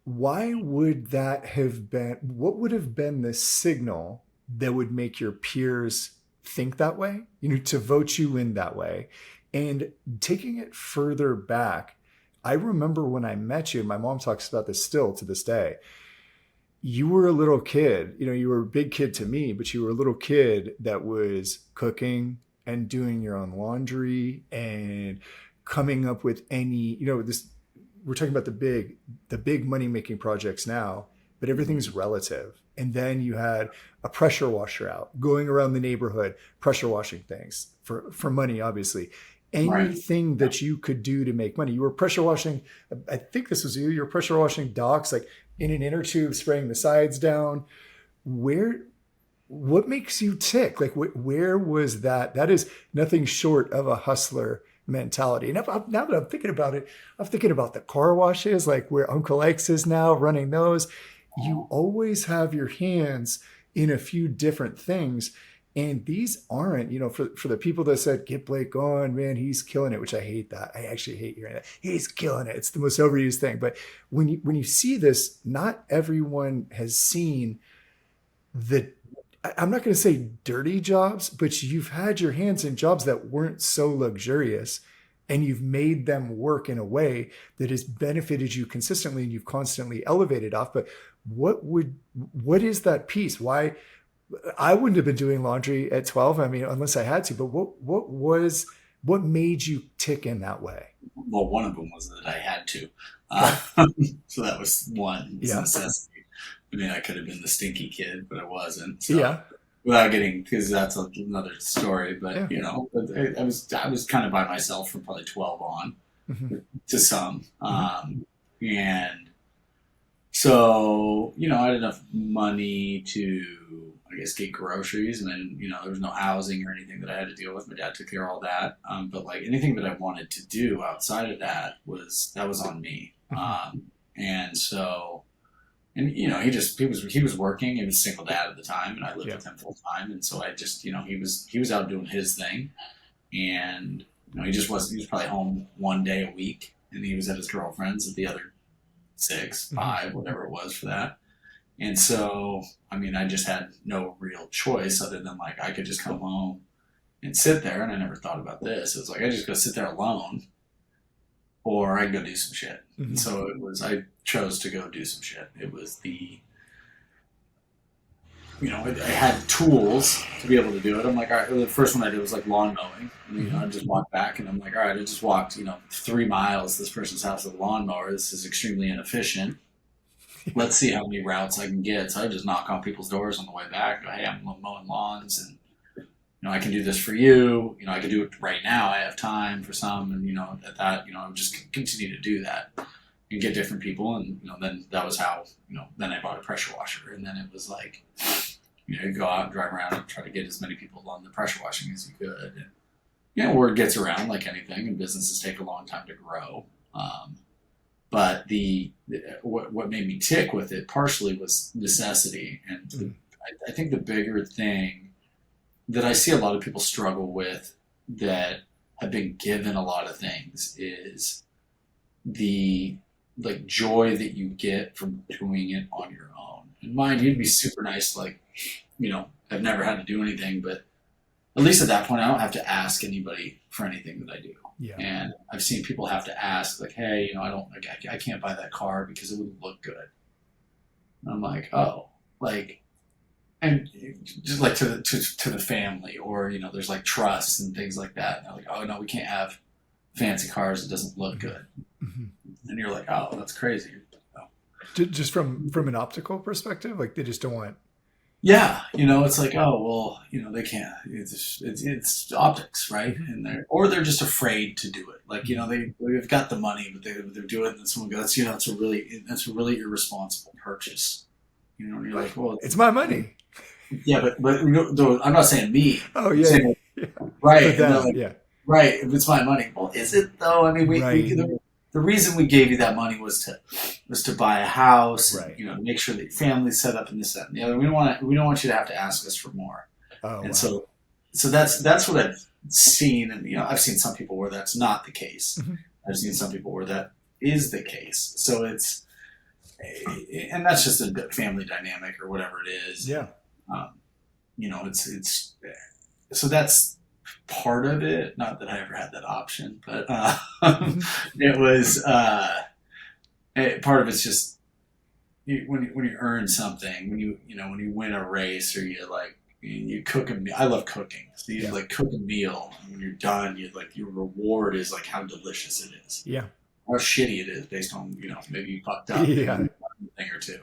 would that have been, what would have been the signal that would make your peers think that way, to vote you in that way? And taking it further back, I remember when I met you, and my mom talks about this still to this day, you were a little kid, you were a big kid to me, but you were a little kid that was cooking and doing your own laundry and coming up with any, we're talking about the big money-making projects now, but everything's relative. And then you had a pressure washer out, going around the neighborhood, pressure washing things for money, obviously. Anything that you could do to make money. You were pressure washing, I think this was you were pressure washing docks, like in an inner tube, spraying the sides down. What makes you tick? Like, where was that? That is nothing short of a hustler mentality. And now that I'm thinking about it, I'm thinking about the car washes, like where Uncle Ike's is now, running those. You always have your hands in a few different things. And these aren't, for the people that said, get Blake on, man, he's killing it, which I hate that. I actually hate hearing that. He's killing it. It's the most overused thing. But when you see this, not everyone has seen I'm not going to say dirty jobs, but you've had your hands in jobs that weren't so luxurious, and you've made them work in a way that has benefited you consistently, and you've constantly elevated off. But what is that piece? Why? I wouldn't have been doing laundry at 12. Unless I had to, but what made you tick in that way? Well, one of them was that I had to. So that was one necessity. I could have been the stinky kid, but I wasn't. So yeah. Without getting, because that's another story, but I was kind of by myself from probably 12 on to some. And so, I had enough money to, I guess, get groceries, and then, there was no housing or anything that I had to deal with. My dad took care of all that. But like anything that I wanted to do outside of that was on me. And so, and he was working. He was a single dad at the time, and I lived with him full time. And so I just, he was out doing his thing, and he was probably home one day a week, and he was at his girlfriend's at the other 6, 5, whatever it was for that. And so, I mean, I just had no real choice other than like I could just come home and sit there. And I never thought about this. It was like I just go sit there alone, or I go do some shit. And Mm-hmm. so I chose to go do some shit. It was I had tools to be able to do it. I'm like, all right, the first one I did was like lawn mowing. And, Mm-hmm. I just walked back and I'm like, all right, I just walked, 3 miles to this person's house with a lawnmower. This is extremely inefficient. Let's see how many routes I can get. So I just knock on people's doors on the way back. Go, hey, I'm mowing lawns and, I can do this for you. I can do it right now. I have time for some. And, at that, I would just continue to do that and get different people. And, then that was how, then I bought a pressure washer. And then it was like, you go out and drive around and try to get as many people on the pressure washing as you could. And, word gets around like anything, and businesses take a long time to grow. But what made me tick with it partially was necessity. And I think the bigger thing that I see a lot of people struggle with that have been given a lot of things is the like joy that you get from doing it on your own. And mind you, it'd be super nice to I've never had to do anything, but at least at that point I don't have to ask anybody for anything that I do. Yeah. And I've seen people have to ask like, hey, I can't buy that car because it wouldn't look good. And I'm like, oh, like, and just like to the family, or there's like trusts and things like that. And they're like, oh no, we can't have fancy cars. It doesn't look good. Mm-hmm. And you're like, oh, that's crazy. Just from an optical perspective, like they just don't want. Yeah, it's like, oh well, they can't. It's optics, right? Mm-hmm. And they're just afraid to do it. Like they've got the money, but they're doing it, and someone goes, that's a really irresponsible purchase. And you're like, well, It's my money. yeah, but I'm not saying me. Oh I'm yeah, saying, yeah. right? For And they're them, like, yeah. right, if it's my money. Well, is it though? I mean, Right. the reason we gave you that money was to buy a house, Right. and, make sure that your family's set up and this, that, and the other. We don't want you to have to ask us for more. Oh, And wow. so that's what I've seen, and I've seen some people where that's not the case. Mm-hmm. I've seen some people where that is the case. So and that's just a family dynamic or whatever it is. Yeah. It's so that's part of it. Not that I ever had that option, but it was part of it's just when you earn something, when you win a race, or you cook a meal. I love cooking, so you like cook a meal, and when you're done, your reward is like how delicious it is. Yeah. How shitty it is based on maybe you fucked up Yeah. a thing or two.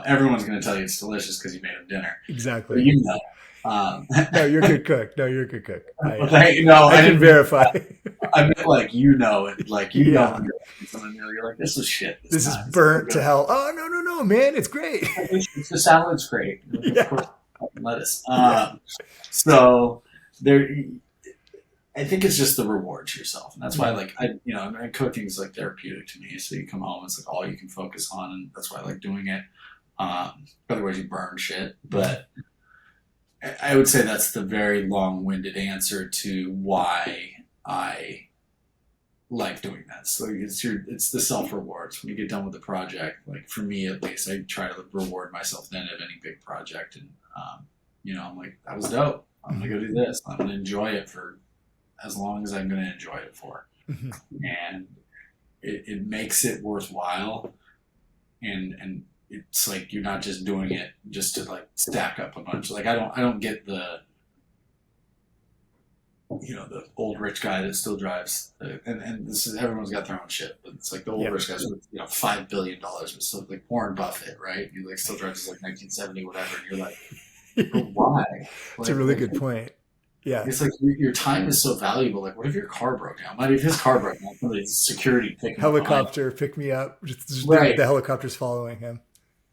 Everyone's going to tell you it's delicious because you made them dinner. Exactly. But No, you're a good cook. No, you're a good cook. I I can didn't verify. I meant like it, like Yeah. when you're making something new, you're like, this is shit. This is time. burnt to hell. Oh no, man, it's great. The salad's great. Yeah. Of course, lettuce. So there, I think it's just the reward to yourself, and that's why cooking is like therapeutic to me. So you come home, it's like all you can focus on, and that's why I like doing it. Otherwise, you burn shit. But I would say that's the very long-winded answer to why I like doing that. So it's the self-rewards when you get done with the project. Like for me, at least, I try to reward myself then of any big project, and I'm like, that was dope. I'm gonna go do this. I'm gonna enjoy it for as long as I'm gonna enjoy it for, Mm-hmm. and it makes it worthwhile, and it's like you're not just doing it just to like stack up a bunch. Like I don't get the the old rich guy that still drives, and this is everyone's got their own shit, but it's like the old rich guys with $5 billion, but still like Warren Buffett, right? You like still drives like 1970 whatever, and you're like, but why? It's a really good point. Yeah. It's like your time is so valuable. Like, what if your car broke down? What if his car broke down? Somebody's security picking Helicopter, pick me up. Just right. The helicopter's following him.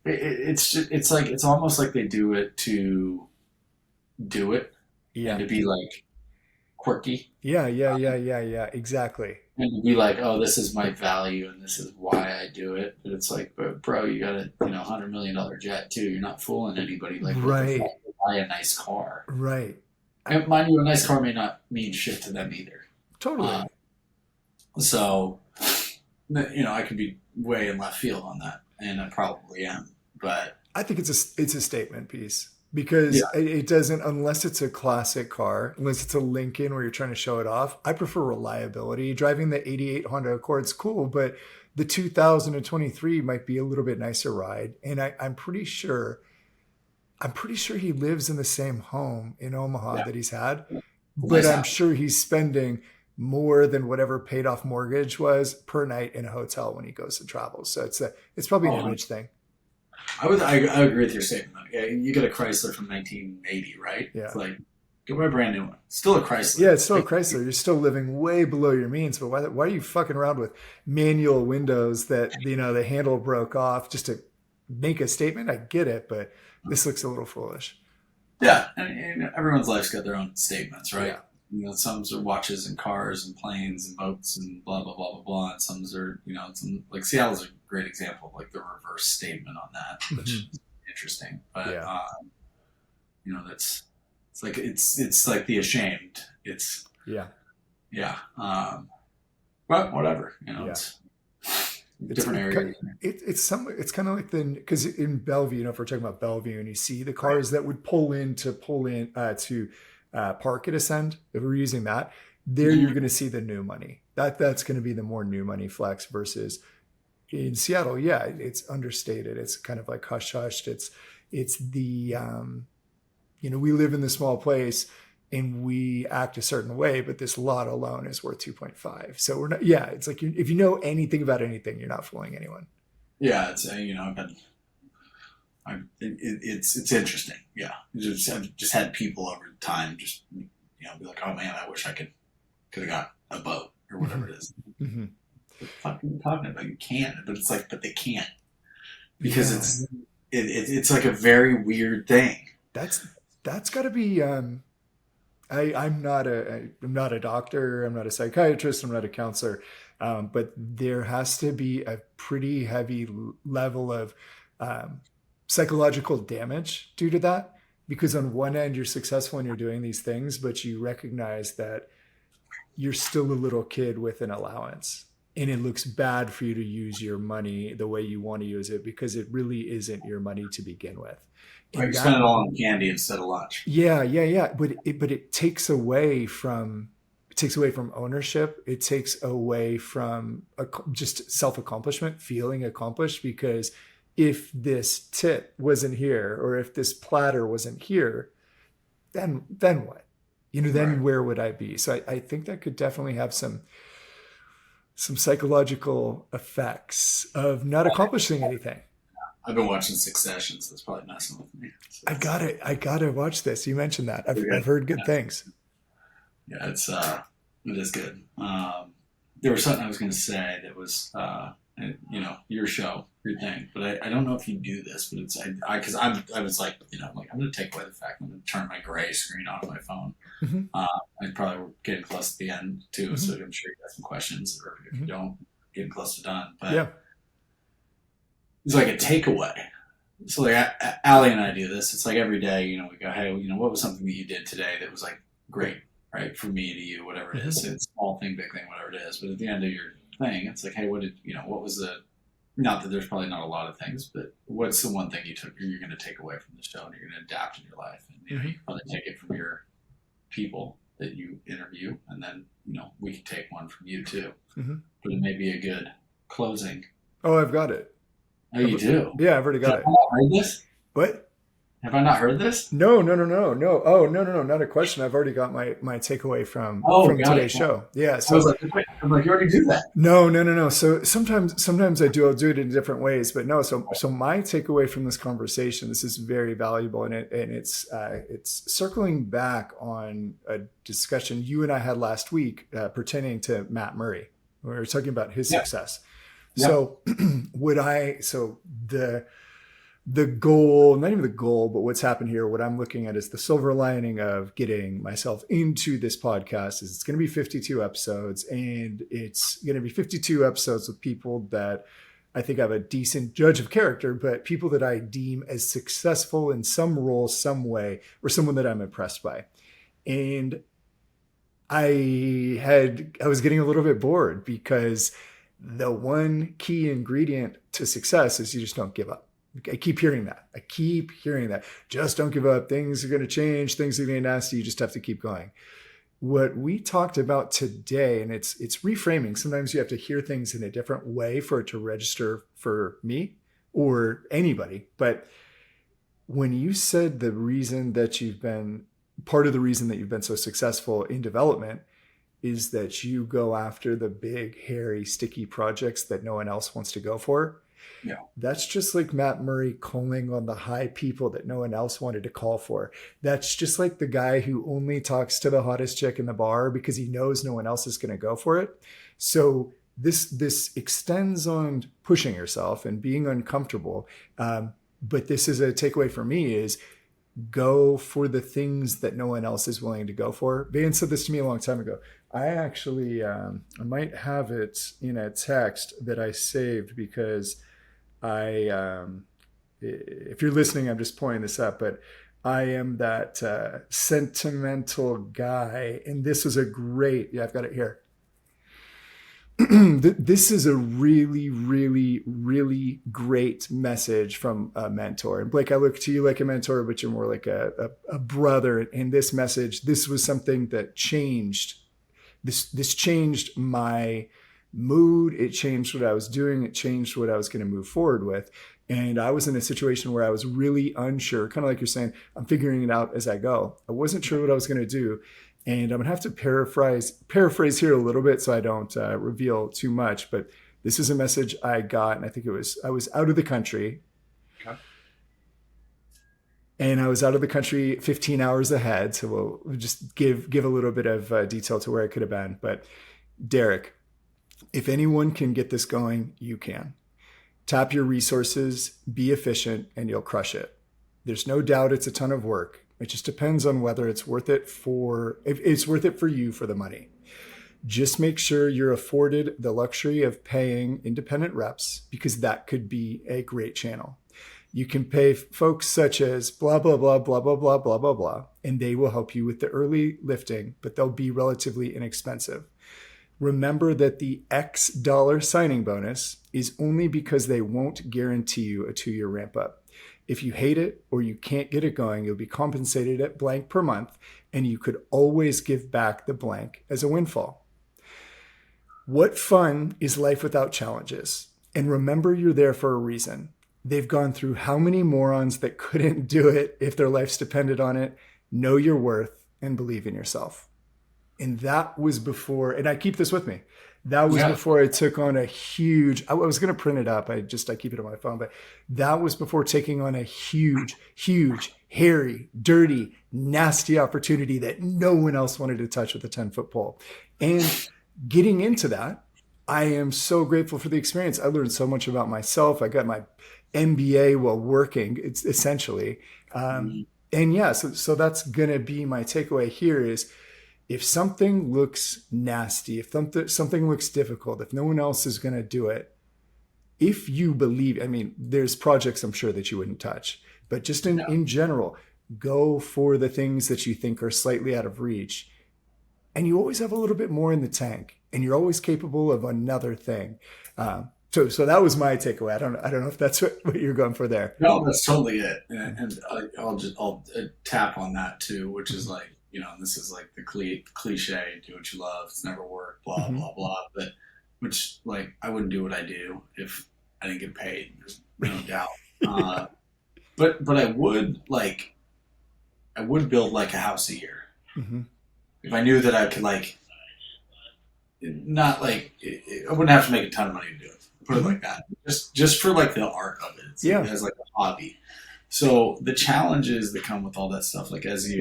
It's almost like they do it to do it, and to be like quirky. Yeah. Exactly. And to be like, oh, this is my value, and this is why I do it. But it's like, but bro, you got a $100 million jet too. You're not fooling anybody. Like, right. Buy a nice car. Right. And mind you, a nice car may not mean shit to them either. Totally. So, I could be way in left field on that, and I probably am. but I think it's a statement piece because yeah, it doesn't, unless it's a classic car, unless it's a Lincoln where you're trying to show it off. I prefer reliability. Driving the 88 Honda Accord's cool, but the 2023 might be a little bit nicer ride. And I'm pretty sure he lives in the same home in Omaha yeah, that he's had, it's a but nice I'm house. sure he's spending more than whatever paid off mortgage was per night in a hotel when he goes and travels. So it's probably an Oh, image thing. I agree with your statement. Though. Yeah, you get a Chrysler from 1980, right? Yeah. It's like go buy a brand new one. Still a Chrysler. Yeah, it's still a Like, Chrysler. You're still living way below your means, but why are you fucking around with manual windows that, the handle broke off just to make a statement? I get it, but this looks a little foolish. yeah, and everyone's life's got their own statements, right? Yeah. Some are watches and cars and planes and boats and blah blah blah blah blah. And some are, some like Seattle's a great example of like the reverse statement on that, which Mhm. is interesting. But Yeah. that's it's like the ashamed. It's Yeah. yeah, but whatever. Yeah. It's It's different areas. it's kind of like because in Bellevue, if we're talking about Bellevue, and you see the cars that would pull in to park at Ascend, if we're using that, there you're Mhm. going to see the new money. That's going to be the more new money flex versus in Seattle. Yeah, it's understated. It's kind of like hush hushed. It's the we live in the small place and we act a certain way, but this lot alone is worth 2.5. So we're not, yeah, it's like if you know anything about anything, you're not fooling anyone. Yeah, it's it's interesting. Yeah, I've just had people over time just be like, oh man, I wish I could have got a boat or whatever it is. Mm-hmm. What the fuck are you talking about? You can't, but it's like, but they can't because Yeah, it's like a very weird thing. that's got to be. I'm not a doctor. I'm not a psychiatrist. I'm not a counselor. But there has to be a pretty heavy level of um, psychological damage due to that. Because on one end, you're successful and you're doing these things, but you recognize that you're still a little kid with an allowance. And it looks bad for you to use your money the way you want to use it because it really isn't your money to begin with. Right, And you spend that it all on candy instead of lunch. yeah, yeah, yeah. But it takes away from ownership. It takes away from just self accomplishment, feeling accomplished. Because if this tip wasn't here, or if this platter wasn't here, then what? Then Right. where would I be? So I think that could definitely have some psychological effects of not accomplishing anything. I've been watching Succession, so it's probably messing with me. So I gotta watch this. You mentioned that. I've, pretty I've good. heard good things. Yeah, it is good. There was something I was going to say that was your show, your thing, but I don't know if you do this, but it's because I was like like I'm going to take away the fact I'm going to turn my gray screen on my phone. Mhm, I'm probably getting close to the end too, mhm, so I'm sure you got some questions, or if you mhm. don't, getting close to done. But Yeah. it's like a takeaway. So like Allie and I do this. It's like every day, we go, hey, what was something that you did today that was like great, right? From me to you, whatever it is. Mhm, It's small thing, big thing, whatever it is. But at the end of your thing, it's like, hey, what was not that there's probably not a lot of things, but what's the one thing you're going to take away from the show and you're going to adapt in your life? And, you mhm, probably take it from your people that you interview. And then, we can take one from you too. mhm. But it may be a good closing. Oh, I've got it. Oh, you do? Yeah, I've already Have got I it. not heard this? What? Have I not heard this? No, no, no, no, no. Oh, no, no, no, not a question. I've already got my takeaway from Oh, from got it. today's show. Yeah. I was So like, wait, I'm like, you already do that. no, no, no, no. So sometimes I'll do it in different ways, but no. So my takeaway from this conversation, this is very valuable, and it's circling back on a discussion you and I had last week pertaining to Matt Murray. We were talking about his Yeah. success. Yeah. So the goal, not even the goal, but what's happened here, what I'm looking at is the silver lining of getting myself into this podcast is it's going to be 52 episodes, and it's going to be 52 episodes with people that I think have a decent judge of character, but people that I deem as successful in some role, some way, or someone that I'm impressed by. And I was getting a little bit bored because the one key ingredient to success is you just don't give up. I keep hearing that. Just don't give up. Things are going to change. Things are going to be nasty. You just have to keep going. What we talked about today, and it's reframing. Sometimes you have to hear things in a different way for it to register for me or anybody. But when you said the reason that you've been part of the reason that you've been so successful in development is that you go after the big, hairy, sticky projects that no one else wants to go for. Yeah. That's just like Matt Murray calling on the high people that no one else wanted to call for. That's just like the guy who only talks to the hottest chick in the bar because he knows no one else is going to go for it. So this extends on pushing yourself and being uncomfortable. But this is a takeaway for me is go for the things that no one else is willing to go for. Van said this to me a long time ago. I actually, I might have it in a text that I saved because if you're listening, I'm just pointing this up, but I am that sentimental guy. And this was I've got it here. This is a really, really, really great message from a mentor. And Blake, I look to you like a mentor, but you're more like a brother. In this message, this was something that changed. This changed my mood. It changed what I was doing. It changed what I was going to move forward with. And I was in a situation where I was really unsure, kind of like you're saying, I'm figuring it out as I go. I wasn't sure what I was going to do. And I'm going to have to paraphrase here a little bit so I don't reveal too much. But this is a message I got, and I think I was out of the country. Okay. And I was out of the country 15 hours ahead. So we'll just give a little bit of detail to where I could have been. But Derek, if anyone can get this going, you can. Tap your resources, be efficient, and you'll crush it. There's no doubt it's a ton of work. It just depends on whether it's worth it if it's worth it for you for the money. Just make sure you're afforded the luxury of paying independent reps because that could be a great channel. You can pay folks such as blah, blah, blah, blah, blah, blah, blah, blah, blah, and they will help you with the early lifting, but they'll be relatively inexpensive. Remember that the X dollar signing bonus is only because they won't guarantee you a 2-year ramp up. If you hate it or you can't get it going, you'll be compensated at blank per month, and you could always give back the blank as a windfall. What fun is life without challenges? And remember, you're there for a reason. They've gone through how many morons that couldn't do it if their lives depended on it. Know your worth and believe in yourself. And that was before, and I keep this with me. That was before I took on a huge, I was going to print it up. I keep it on my phone, but that was before taking on a huge, hairy, dirty, nasty opportunity that no one else wanted to touch with a 10-foot pole. And getting into that, I am so grateful for the experience. I learned so much about myself. I got my MBA while working, it's essentially. And yeah, so that's going to be my takeaway here is, if something looks nasty, if something looks difficult, if no one else is going to do it, if you believe, there's projects I'm sure that you wouldn't touch, but just in general, go for the things that you think are slightly out of reach. And you always have a little bit more in the tank, and you're always capable of another thing. So that was my takeaway. I don't know if that's what you're going for there. No, that's totally it. And I'll tap on that too, which is like, this is like the cliche, do what you love, it's never worked, blah, blah, blah. But which, like, I wouldn't do what I do if I didn't get paid. There's no doubt. But I would build like a house a year. Mm-hmm. If I knew that I could I wouldn't have to make a ton of money to do it. Put it like that. Just for like the art of it. It's as like a hobby. So the challenges that come with all that stuff, like as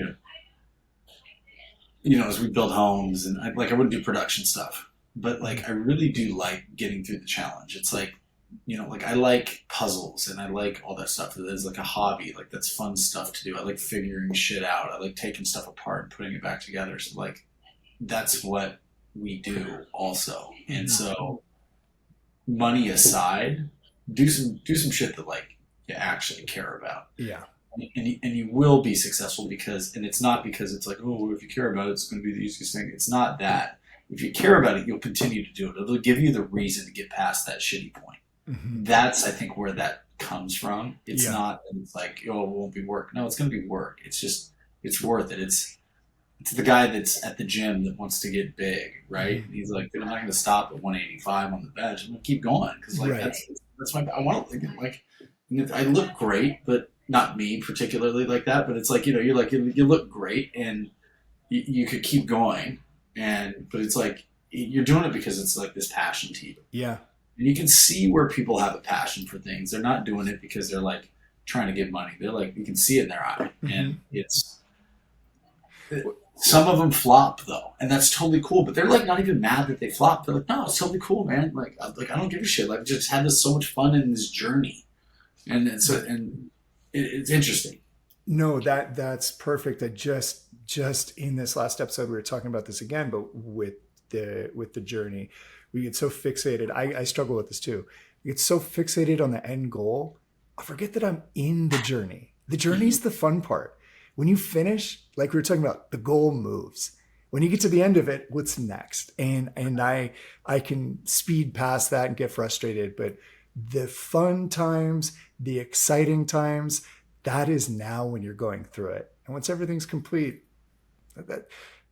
as we build homes, and I wouldn't do production stuff, but like I really do like getting through the challenge. It's like, I like puzzles and I like all that stuff that is like a hobby. Like that's fun stuff to do. I like figuring shit out. I like taking stuff apart and putting it back together. So like that's what we do also. And so money aside, do some shit that like you actually care about. Yeah. And you will be successful and it's not because it's like, oh, if you care about it, it's going to be the easiest thing. It's not that. If you care about it, you'll continue to do it. It'll give you the reason to get past that shitty point. Mm-hmm. That's, I think, where that comes from. It's Yeah. not, it's like, oh, it won't be work. No, it's going to be work. It's just, it's worth it. It's the guy that's at the gym that wants to get big, right? Mhm. He's like, I'm not going to stop at 185 on the bench. I'm going to keep going because like Right. that's my, I want to like, I look great, but not me particularly like that. But it's like, you know, you're like, you look great and you could keep going. But it's like, you're doing it because it's like this passion to you. Yeah. And you can see where people have a passion for things. They're not doing it because they're like trying to get money. They're like, you can see it in their eye. And some of them flop though, and that's totally cool. But they're like not even mad that they flop. They're like, no, it's totally cool, man. Like I don't give a shit. Like I just had so much fun in this journey, and it's interesting. No, that's perfect. I just in this last episode we were talking about this again, but with the journey, we get so fixated. I struggle with this too. We get so fixated on the end goal, I forget that I'm in the journey. The journey's the fun part. When you finish, like we were talking about, the goal moves. When you get to the end of it, what's next? And I can speed past that and get frustrated, but the fun times, the exciting times, that is now when you're going through it. And once everything's complete,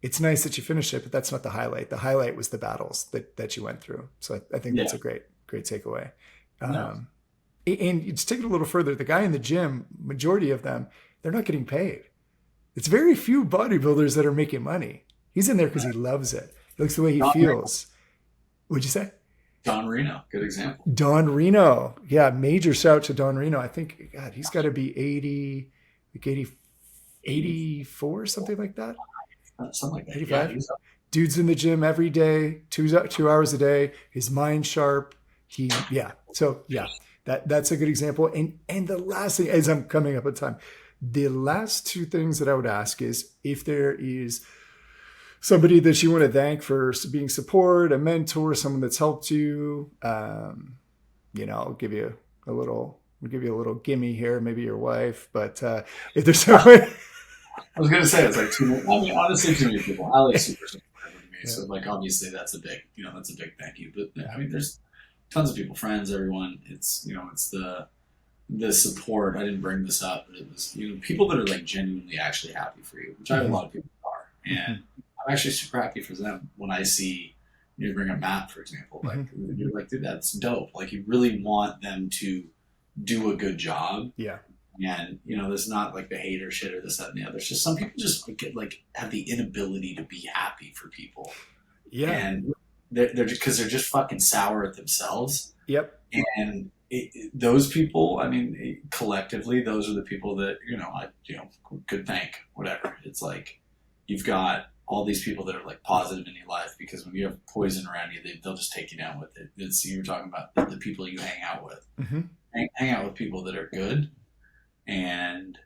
it's nice that you finished it, but that's not the highlight. The highlight was the battles that you went through. So I think that's a great takeaway. And you just take it a little further. The guy in the gym, majority of them, they're not getting paid. It's very few bodybuilders that are making money. He's in there because he loves it. He likes the way he feels. What'd you say? Don Reno, good example. Don Reno. Yeah, major shout to Don Reno. I think, God, he's got to be 84, something like that. Something like that. 85. Yeah, dude's in the gym every day, 2 hours a day. His mind's sharp. That's a good example. And the last thing, as I'm coming up on time, the last two things that I would ask is if there is somebody that you want to thank for being support, a mentor, someone that's helped you. I'll give you a little gimme here, maybe your wife. But if there's someone, I was gonna say it's like too many. I mean, honestly, too many people. I like super supportive of me, so like obviously that's a big thank you. But I mean, there's tons of people, friends, everyone. It's it's the support. I didn't bring this up, but it was people that are like genuinely actually happy for you, which I have a lot of people who are, and I'm actually super happy for them when I see you bring up Matt, for example. Like you're like, dude, that's dope. Like you really want them to do a good job. Yeah. And there's not like the hater shit or this, that, and the other. It's just some people just have the inability to be happy for people. Yeah. And they're just fucking sour at themselves. Yep. And those people, I mean, collectively, those are the people that I could thank. Whatever. It's like you've got all these people that are like positive in your life, because when you have poison around you, they'll just take you down with it. It's, you're talking about the people you hang out with. Mm-hmm. Hang out with people that are good, and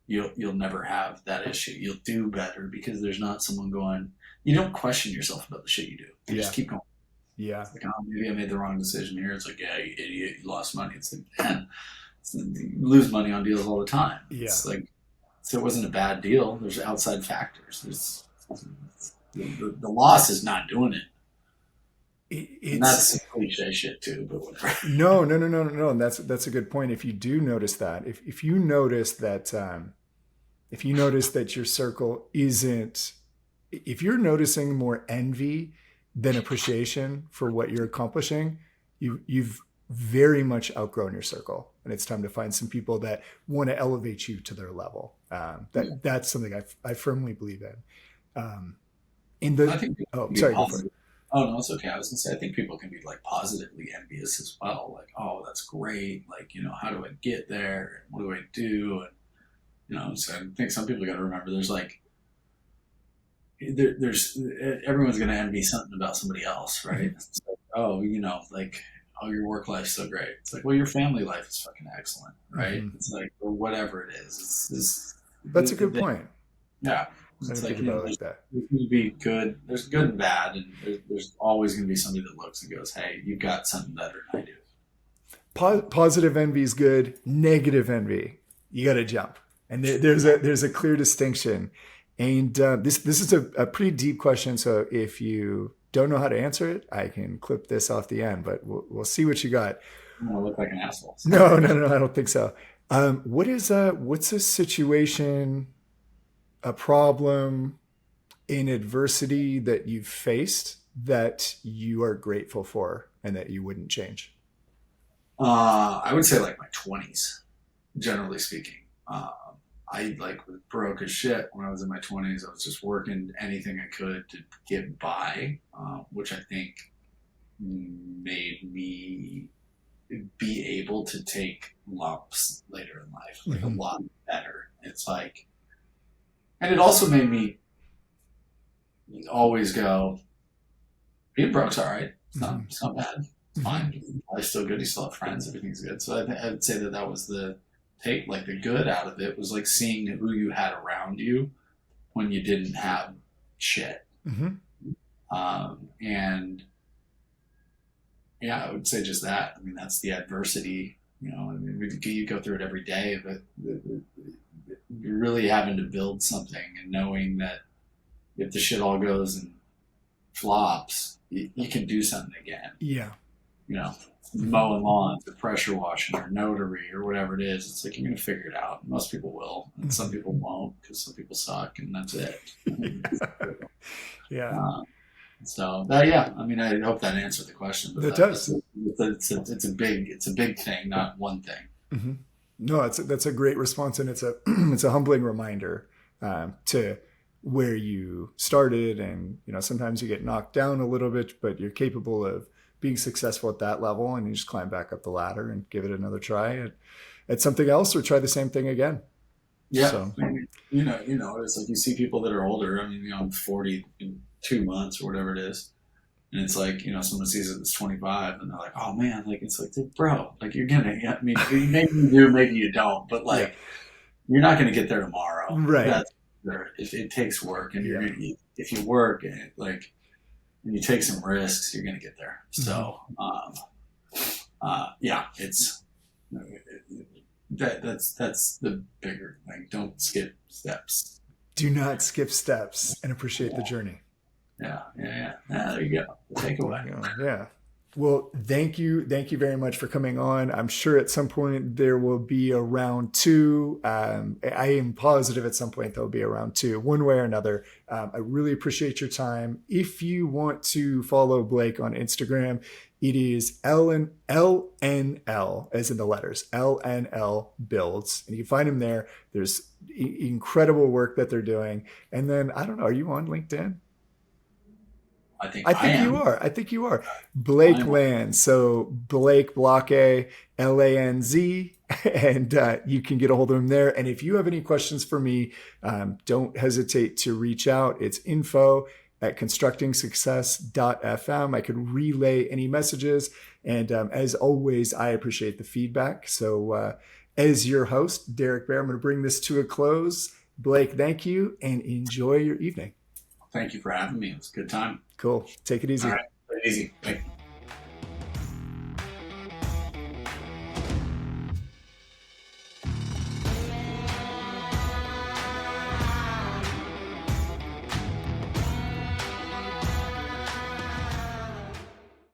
you'll never have that issue. You'll do better because there's not someone going. You don't question yourself about the shit you do. You just keep going. Yeah. It's like, oh, maybe I made the wrong decision here. It's like, yeah, you idiot, you lost money. It's like, man, you lose money on deals all the time. Yeah. It's like, so it wasn't a bad deal. There's outside factors. The loss is not doing it. And that's cliche shit too, but whatever. No. And that's a good point. If you do notice that, if you notice that your circle isn't, if you're noticing more envy than appreciation for what you're accomplishing, you've very much outgrown your circle, and it's time to find some people that want to elevate you to their level. That's something I firmly believe in. Sorry. Go for it. Oh no, it's okay. I was gonna say I think people can be like positively envious as well. Like, oh, that's great. Like, how do I get there? What do I do? And so I think some people got to remember there's everyone's gonna envy something about somebody else, right? It's like, oh, your work life's so great. It's like, well, your family life is fucking excellent, right? Mm-hmm. It's like, or whatever it is. That's a good point. Yeah. It's like, there's going to be good. There's good and bad, and there's always going to be somebody that looks and goes, "Hey, you've got something better than I do." Positive envy is good. Negative envy, you got to jump. And there's a clear distinction. And this is a pretty deep question. So if you don't know how to answer it, I can clip this off the end. But we'll see what you got. don't want to look like an asshole. So. No, I don't think so. What's a situation, a problem in adversity that you've faced that you are grateful for and that you wouldn't change? I would say like my 20s, generally speaking. I like was broke as shit when I was in my 20s. I was just working anything I could to get by, which I think made me be able to take lumps later in life, like a Mm-hmm. lot better. It's like, and it also made me always go, being broke's all right. Mm-hmm. It's not bad. It's fine. Life's still good. You still have friends. Everything's good. So I would say that was the take, like the good out of it was like seeing who you had around you when you didn't have shit. Mm-hmm. And yeah, I would say just that. I mean, that's the adversity. I mean, you go through it every day, but you're really having to build something and knowing that if the shit all goes and flops, you can do something again. Yeah. Mowing lawns or pressure washing or notary or whatever it is. It's like you're going to figure it out. Most people will, and some people won't because some people suck, and that's it. Yeah. So that, yeah, I mean, I hope that answered the question. But It does. It's a big thing, not one thing. Mm-hmm. No, that's a great response, and it's a it's a humbling reminder to where you started, and sometimes you get knocked down a little bit, but you're capable of being successful at that level, and you just climb back up the ladder and give it another try at something else, or try the same thing again. Yeah, So, I mean, it's like you see people that are older. I mean, I'm 40 in 2 months or whatever it is. And it's like, someone sees it that's 25 and they're like, oh man, like, it's like, bro, like you're gonna, I mean, maybe you do, maybe you don't, but like, yeah. you're not going to get there tomorrow. Right. That's it takes work. And Yeah. if you work and like, and you take some risks, you're going to get there. So, yeah, it's, that's the bigger thing. Don't skip steps. Do not skip steps and appreciate the journey. Yeah. There you go. Take away. Yeah. Well, thank you very much for coming on. I'm sure at some point there will be a round two. I am positive at some point there'll be a round two, one way or another. I really appreciate your time. If you want to follow Blake on Instagram, it is LNL, as in the letters, LNL Builds. And you can find him there. There's incredible work that they're doing. And then, I don't know, are you on LinkedIn? I think you are. I think you are. Blake Lanz. So Blake, Block A, Lanz. And you can get a hold of him there. And if you have any questions for me, don't hesitate to reach out. It's info@constructingsuccess.fm. I could relay any messages. And as always, I appreciate the feedback. So as your host, Derek Baer, I'm going to bring this to a close. Blake, thank you and enjoy your evening. Thank you for having me. It was a good time. Cool. Take it easy. All right. Take it easy. Bye.